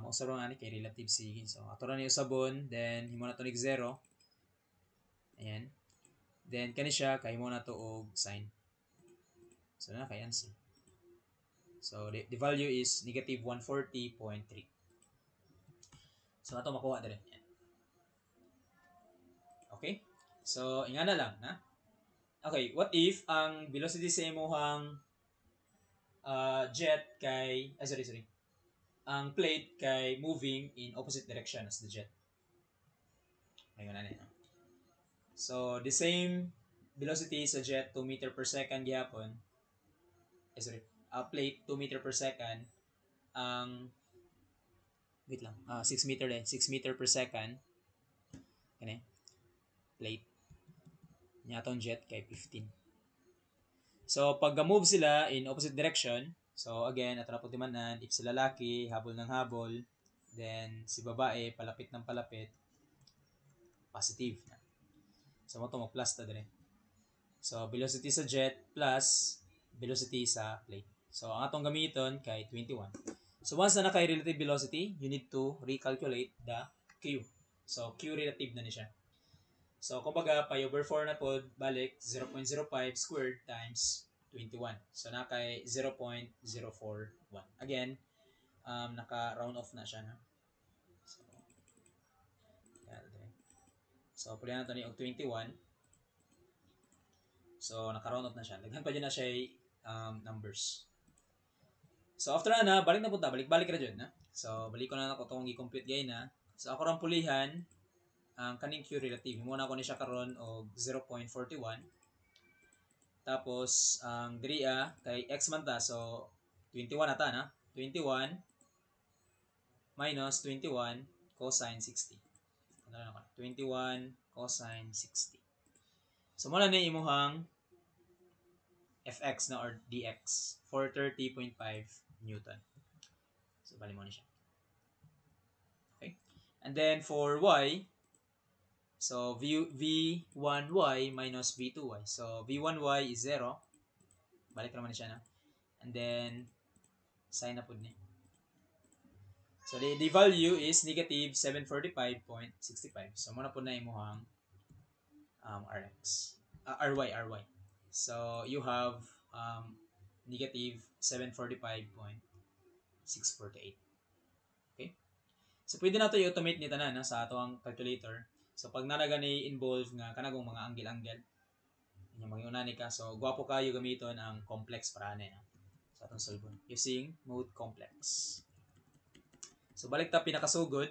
Mausab ra ani kay relative sige. So ato ra ni usabon, then himo na to nig 0. Ayan. Then kani siya kay himo na to og sin. So na kay answer. So the value is negative 140.3. So ato makuha dire. Okay? So ingana lang na. Okay, what if ang velocity sa imong jet kay sorry. Ang plate kay moving in opposite direction as the jet. Ayun na niya. So the same velocity sa jet 2 meter per second gyapon. Plate 2 meter per second ang wait lang. 6 meter din. 6 meter per second. Kani? Plate. Nya atong jet kay 15. So pag move sila in opposite direction, so again, ato na po timanan, if si lalaki habol ng habol, then si babae palapit ng palapit, positive. So mo to mo plus ta dire. So velocity sa jet plus velocity sa plate. So ang atong gamiton kay 21. So once na kay relative velocity, you need to recalculate the q. So q relative na ni siya. So, kumbaga, pi over 4 na po, balik, 0.05 squared times 21. So, nakay 0.041. Again, naka-round off na siya. Na? So, so pwede na ito ni 21. So, naka-round off na siya. Daghan pa dyan na siya numbers. So, after na, balik na punta. Balik-balik na dyan. Na? So, balik ko na ako itong i-compute gaya na. So, ako rang pulihan, ang kaning Q relative. Muna ko ni siya karon og 0.41. Tapos, ang diriya, kay x man ta. So, 21 na ta, na? 21 minus 21 cosine 60. 21 cosine 60. So, muna na imuhang fx na or dx. 430.5 Newton. So, bali mo na siya. Okay? And then, for y, so v1y minus v2y. So, v1y is 0. Balik naman siya, na? And then, sign na po niya. So, the value is negative 745.65. So, muna po na imuhang rx. ry. So, you have negative 745.648. Okay? So, pwede na ito i-automate ni tanan sa atong calculator. So, pag nalaga ni involve nga kanagong mga angle-angle, yung mag-iunani ka. So, gwapo kayo gamiton ang complex para na sa atong solvon. Using mode complex. So, balik ta pinakasugod.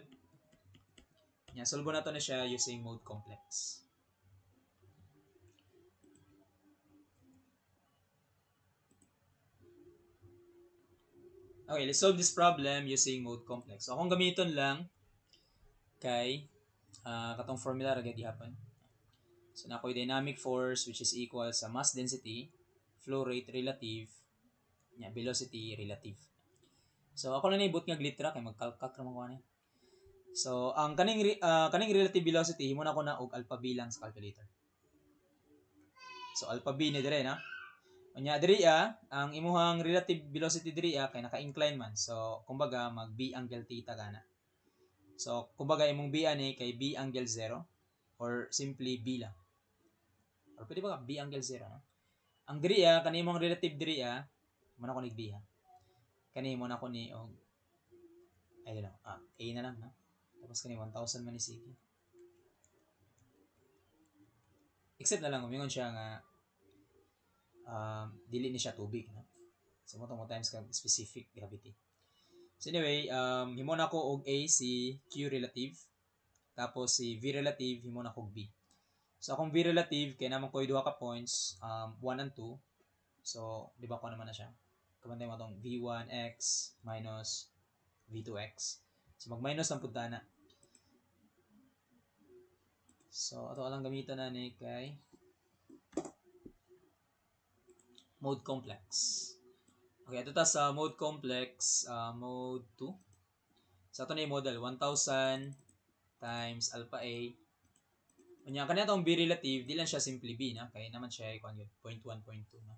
Yan, solvon na to na siya using mode complex. Okay, let's solve this problem using mode complex. So, akong gamiton lang kay katong formula ra gyud hapon. So, nakoy dynamic force which is equal sa mass density, flow rate relative, velocity relative. So, ako na naibot nga glitra kay magkalkat ra man ko ani. So, ang kaning relative velocity himo na ko na og alpha b lang sa calculator. So, alpha b ni dire na. Unya diri ang imuhang relative velocity diri kay naka-incline man. So, kumbaga mag b angle theta kana. So, kumbaga imong b ani kay b angle 0 or simply b lang. Or pwede ba b angle 0, no? Ang diri kanimong relative diri muna ko ni b ha. Kanimo na ko ni og I don't know, a na lang, no? Tapos kani 1,000 man ni sige. Except na lang umingon siya nga dili ni siya tubig, no? So mo times ka specific gravity. So anyway, himo na ko og a si q relative, tapos si v relative himo na ko b. So akong v relative kay naman ko duha ka points 1 and 2. So di ba ko naman na siya. Kamantay mo tong v1x minus v2x. So mag-minus ang punta na. So ato lang gamiton na ni kay mode complex. Okay, ito ta sa mode complex, mode 2. So ito na yung model, 1,000 times alpha A. Kanya kanya itong B relative, di lang siya simply B, na? Kaya naman siya, 0.1, 0.2, na?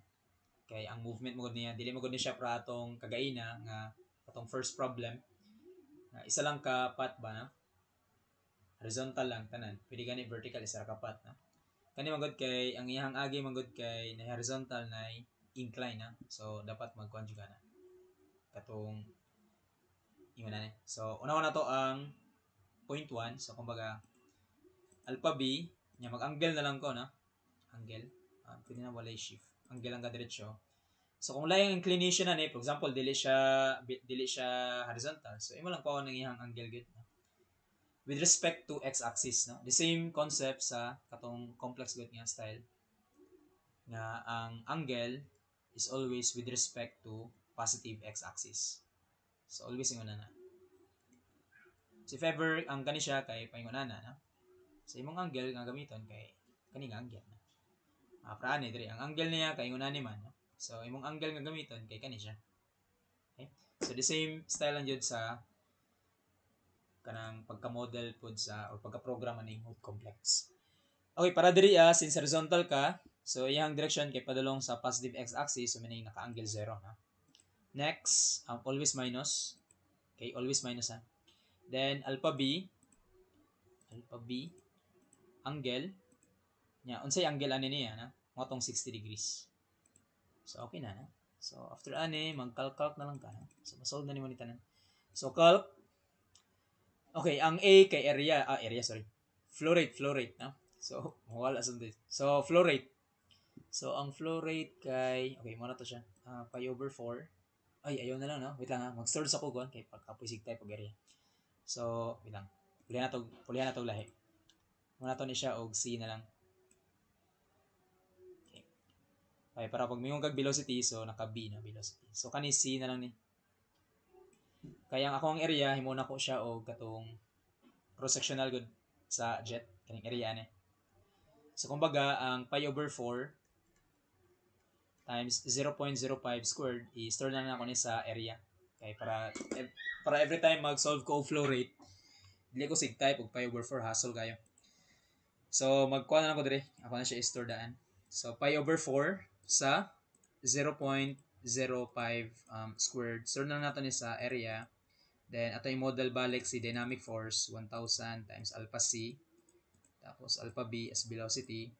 Kaya ang movement mo niya, dili mo gud siya para atong kagaina, nga atong first problem. Isa lang ka path ba, na? Horizontal lang, tanan. Pwede gani vertical, isa ka path, na? Kani magod kay, ang iyang agi magod kay, na horizontal na incline, na? So, dapat mag-conjugate na. Katong, yun na. So, una na to ang 0.1. So, kumbaga, alpha b, niya mag-angle na lang ko, na? Angle. Pwede na walay shift. Angle lang ka diretso. So, kung laing inclination na for example, dili siya horizontal. So, imo lang ko nang iyang angle gid. With respect to x-axis, no? The same concept sa katong complex gud nga style. Nga ang angle is always with respect to positive x-axis. So, always ingon na. So, if ever ang kani siya kay paingon na, sa imong angle nga gamiton kay kani nga angle. Para ani diri ang angle niya kay ingon ni man. No? So, imong angle nga gamiton kay kani siya. Okay? So, the same style lang jud sa kanang pagka-model pod sa or pagka-program ani mode complex. Okay, para diri since horizontal ka, so iyang direction kay padulong sa positive x-axis, so meaning naka-angle 0, ha. Next, always minus. Okay, always minus ha. Then alpha b angle Nya unsay angle ani niya na? Mo tong 60 degrees. So okay na. So after ani mag-calc na lang ka. So ma-solve na nimo ni tanan. So calc. Okay, ang A kay area sorry. Flow rate na. So wala sa this. So flow rate. So ang flow rate kay okay mo na to siya. Pi over 4. Ay ayaw na lang no. Wait lang ha. Mag-store sa ko gon kay pagkapuisig tayo pag area. So wait lang. Pulihan na to lahi. Muna to ni siya og C na lang. Okay, para pag mayong kag velocity, so naka B na velocity. So kani C na lang ni. Kaya ang ako ang area, himo na ko siya og katong cross-sectional good sa jet, kaning area ani. So kumbaga, ang pi over 4 times 0.05 squared, i-store na lang ako ni sa area. Okay, para every time mag-solve ko flow rate, dili ko sig type og pi over 4 hassle kayo. So magkuha na ako dire, ako na siya i-store daan. So pi over 4 sa 0.05 squared. Store na natin sa area. Then, ato yung model balik si dynamic force, 1,000 times alpha c. Tapos, alpha b as velocity.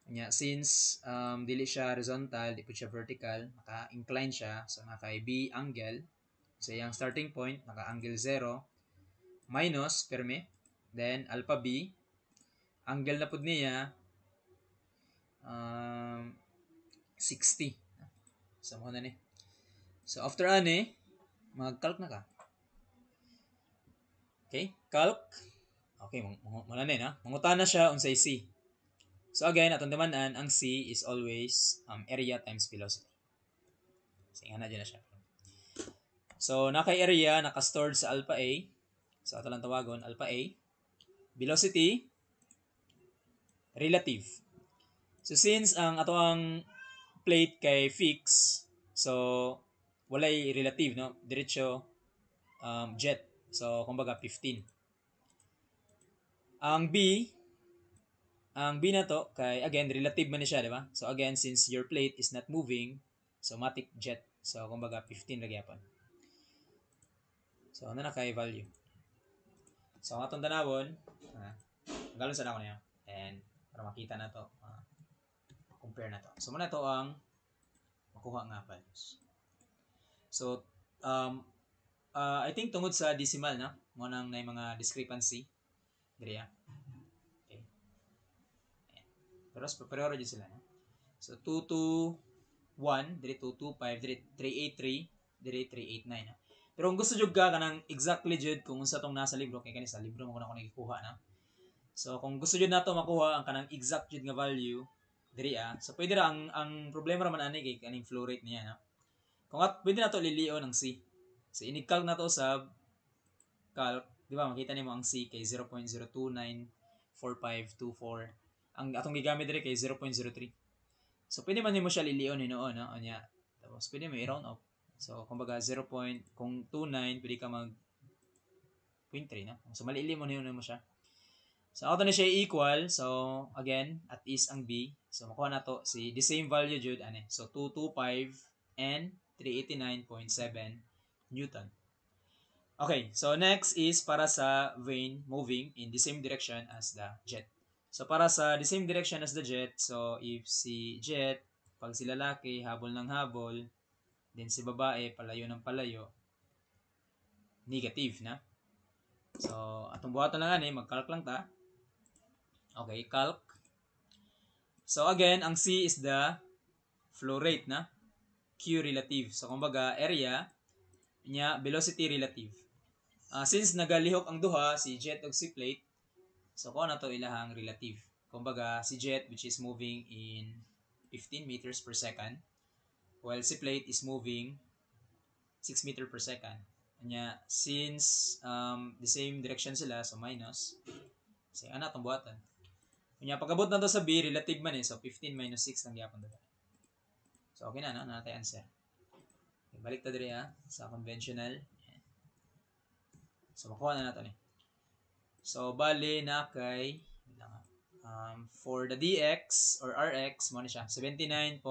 Kanya, since dili siya horizontal, di po siya vertical, naka-incline siya. So, naka-b angle. So, yung starting point, naka-angle 0. Minus, perme. Then, alpha b. Angle na po niya, 60. So, muna ni. So, after ani, mag-calc na ka. Okay, calc. Okay, muna ni na. Mangutan na siya unsay C. So, again, atong damanan, ang C is always area times velocity. So, nga na dyan na siya. So, naka-area, naka-stored sa alpha A. So, ato lang tawagon, alpha A. Velocity, relative. So, since ang ato ang plate kay fix, so walay relative no, diretso jet. So kumbaga 15. Ang B na to kay again relative man ni siya, di ba? So again since your plate is not moving, so matic jet. So kumbaga 15 ra gyapon. So ano na kay value. So ang atong tanawon, galon sa nako niya. And para makita na to, compare na to. So muna to ang makuha nga values. So, I think tungod sa decimal na, mo nang na mga discrepancy. Diri ya. Okay. Pero pareho ra sila na. So 221, diri 225, diri 383, diri 389 na. Pero kung gusto jud ka kanang exactly jud kung unsa tong nasa libro kay kani sa libro mo ko na ko nagikuha na. So kung gusto jud nato makuha ang kanang exact jud nga value diri so pwede ra ang problema ra man ani kay kaning flow rate niya na. Kung pwede na to lilion ng C. So, inig-calc na to sa calc. Di ba, makita nimo ang C kay 0.0294524. Ang atong gigamit diri kay 0.03. So, pwede man nimo siya lilion hinoon, no? Anya. Tapos, pwede mo i-round off. So, kumbaga, kung 29, pwede ka mag 0.3, no? So, malili mo mo siya. So, auto na siya equal. So, again, at is ang B. So, makuha na to the same value jud ani. So, 225 and 389.7 Newton. Okay, so next is para sa vane moving in the same direction as the jet. So para sa the same direction as the jet, so if si jet, pag si lalaki habol ng habol, then si babae palayo ng palayo, negative na. So atong buhaton lang ani, mag-calc lang ta. Okay, calc. So again, ang C is the flow rate na. Q relative. So kumbaga area nya velocity relative. Since nagalihok ang duha si jet ug si plate, so kuha na to ilahang relative. Kumbaga si jet which is moving in 15 meters per second while si plate is moving 6 meter per second. Nya since the same direction sila, so minus. So ana tong buhatan. Nya pagabot na to sa B relative man so 15 minus 6 lang gyapon daw. So okay na no, natay answer. Okay, balik ta diri sa conventional. So makuha na nato ni. So bali na kay for the dx or rx mo na siya 79.52.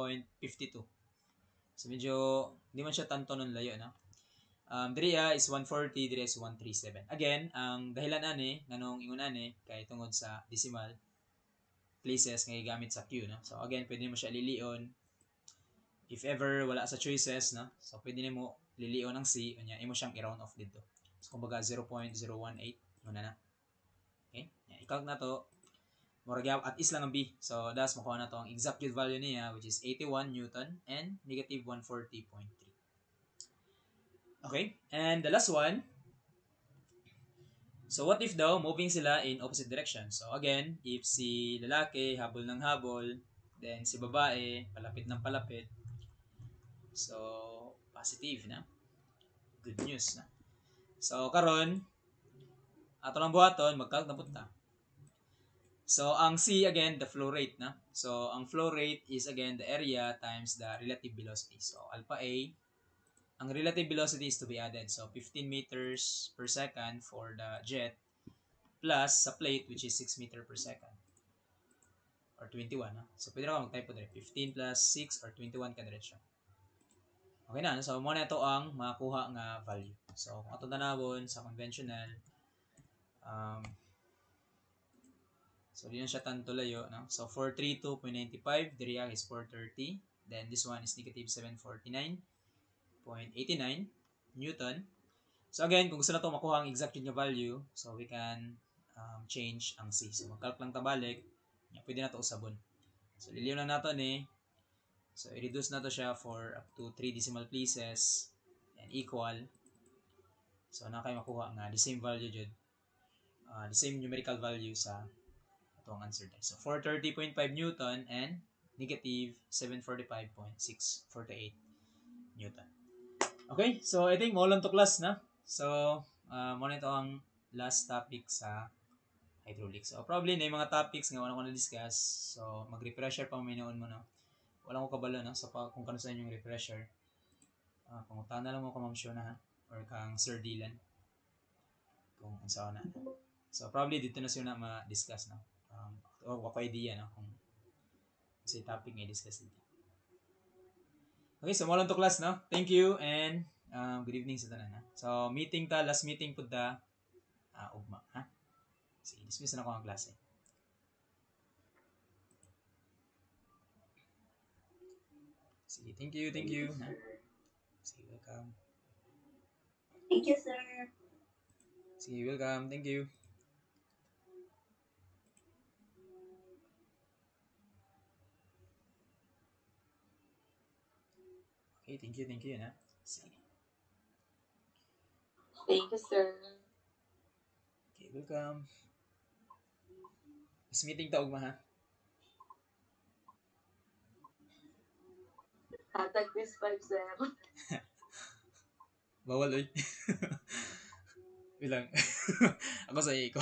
So medyo hindi man siya tanto nun layo no. Diri is 140, diri is 137. Again, ang dahilan ani nganong ingon ani kay tungod sa decimal. places nga gigamit sa Q, no? So again, pwede mo siya lilion if ever wala sa choices, no? So pwede nimo lilion ang C, unya imo siyang i-round off dito. So kumbaga 0.018 muna na. Okay? I-count na to. Murag at is lang ang B. So thus makuha na to ang exact yield value niya, which is 81 Newton and negative 140.3. Okay? And the last one, so what if daw moving sila in opposite direction? So again, if si lalaki habol ng habol, then si babae palapit ng palapit. So positive na. Good news na. So karon ato lang buhaton magkalk na punta. So ang C again the flow rate na. So ang flow rate is again the area times the relative velocity. So alpha A, ang relative velocity is to be added. So 15 meters per second for the jet plus sa plate which is 6 meter per second. Or 21. No? So pwede na mag-type po dire. 15 plus 6 or 21 ka diretso. Okay na. So muna ito ang makakuha nga value. So kung ito tanawon sa conventional, so di na siya tanto layo. No? So 432.95, diriya is 430. Then this one is negative 749.89 Newton. So again, kung gusto na ito makuha ang exact yun value, so we can change ang C. So magkalk lang tabalik, pwede na ito usabon. So liliw lang nato ni. So i-reduce na to siya for up to 3 decimal places and equal. So na kayo makuha nga the same value jud. The same numerical value sa itong answer din. So 430.5 Newton and negative 745.648 Newton. Okay, so I think mo lang to class na. So muna ito ang last topic sa hydraulics. So probably na yung mga topics nga wala ko na-discuss. So mag-refresher pa minoon mo na. Wala ko kabalo na sa kung kano sa inyong refresher. Pangutan na lang mo kung Ma'am Shona ha or kang Sir Dylan kung saan na. So probably dito na siya na ma-discuss na. Wako idea na kung sa topic nga discuss dito. Okay, so mo lang to class no. Thank you and good evening sa tanan ha. So meeting ta, last meeting pud ta ugma ha. Sige, dismiss na ko ang klase. Sige, thank you. Ha? Sige, welcome. Thank you, sir. Sige, welcome. Thank you. Okay, thank you na. Sige. Thank you, sir. Okay, welcome. Mas meeting ta ugma ha. Hatag quiz 5, sir. Bawal oy. Bilang. Ako sa iko.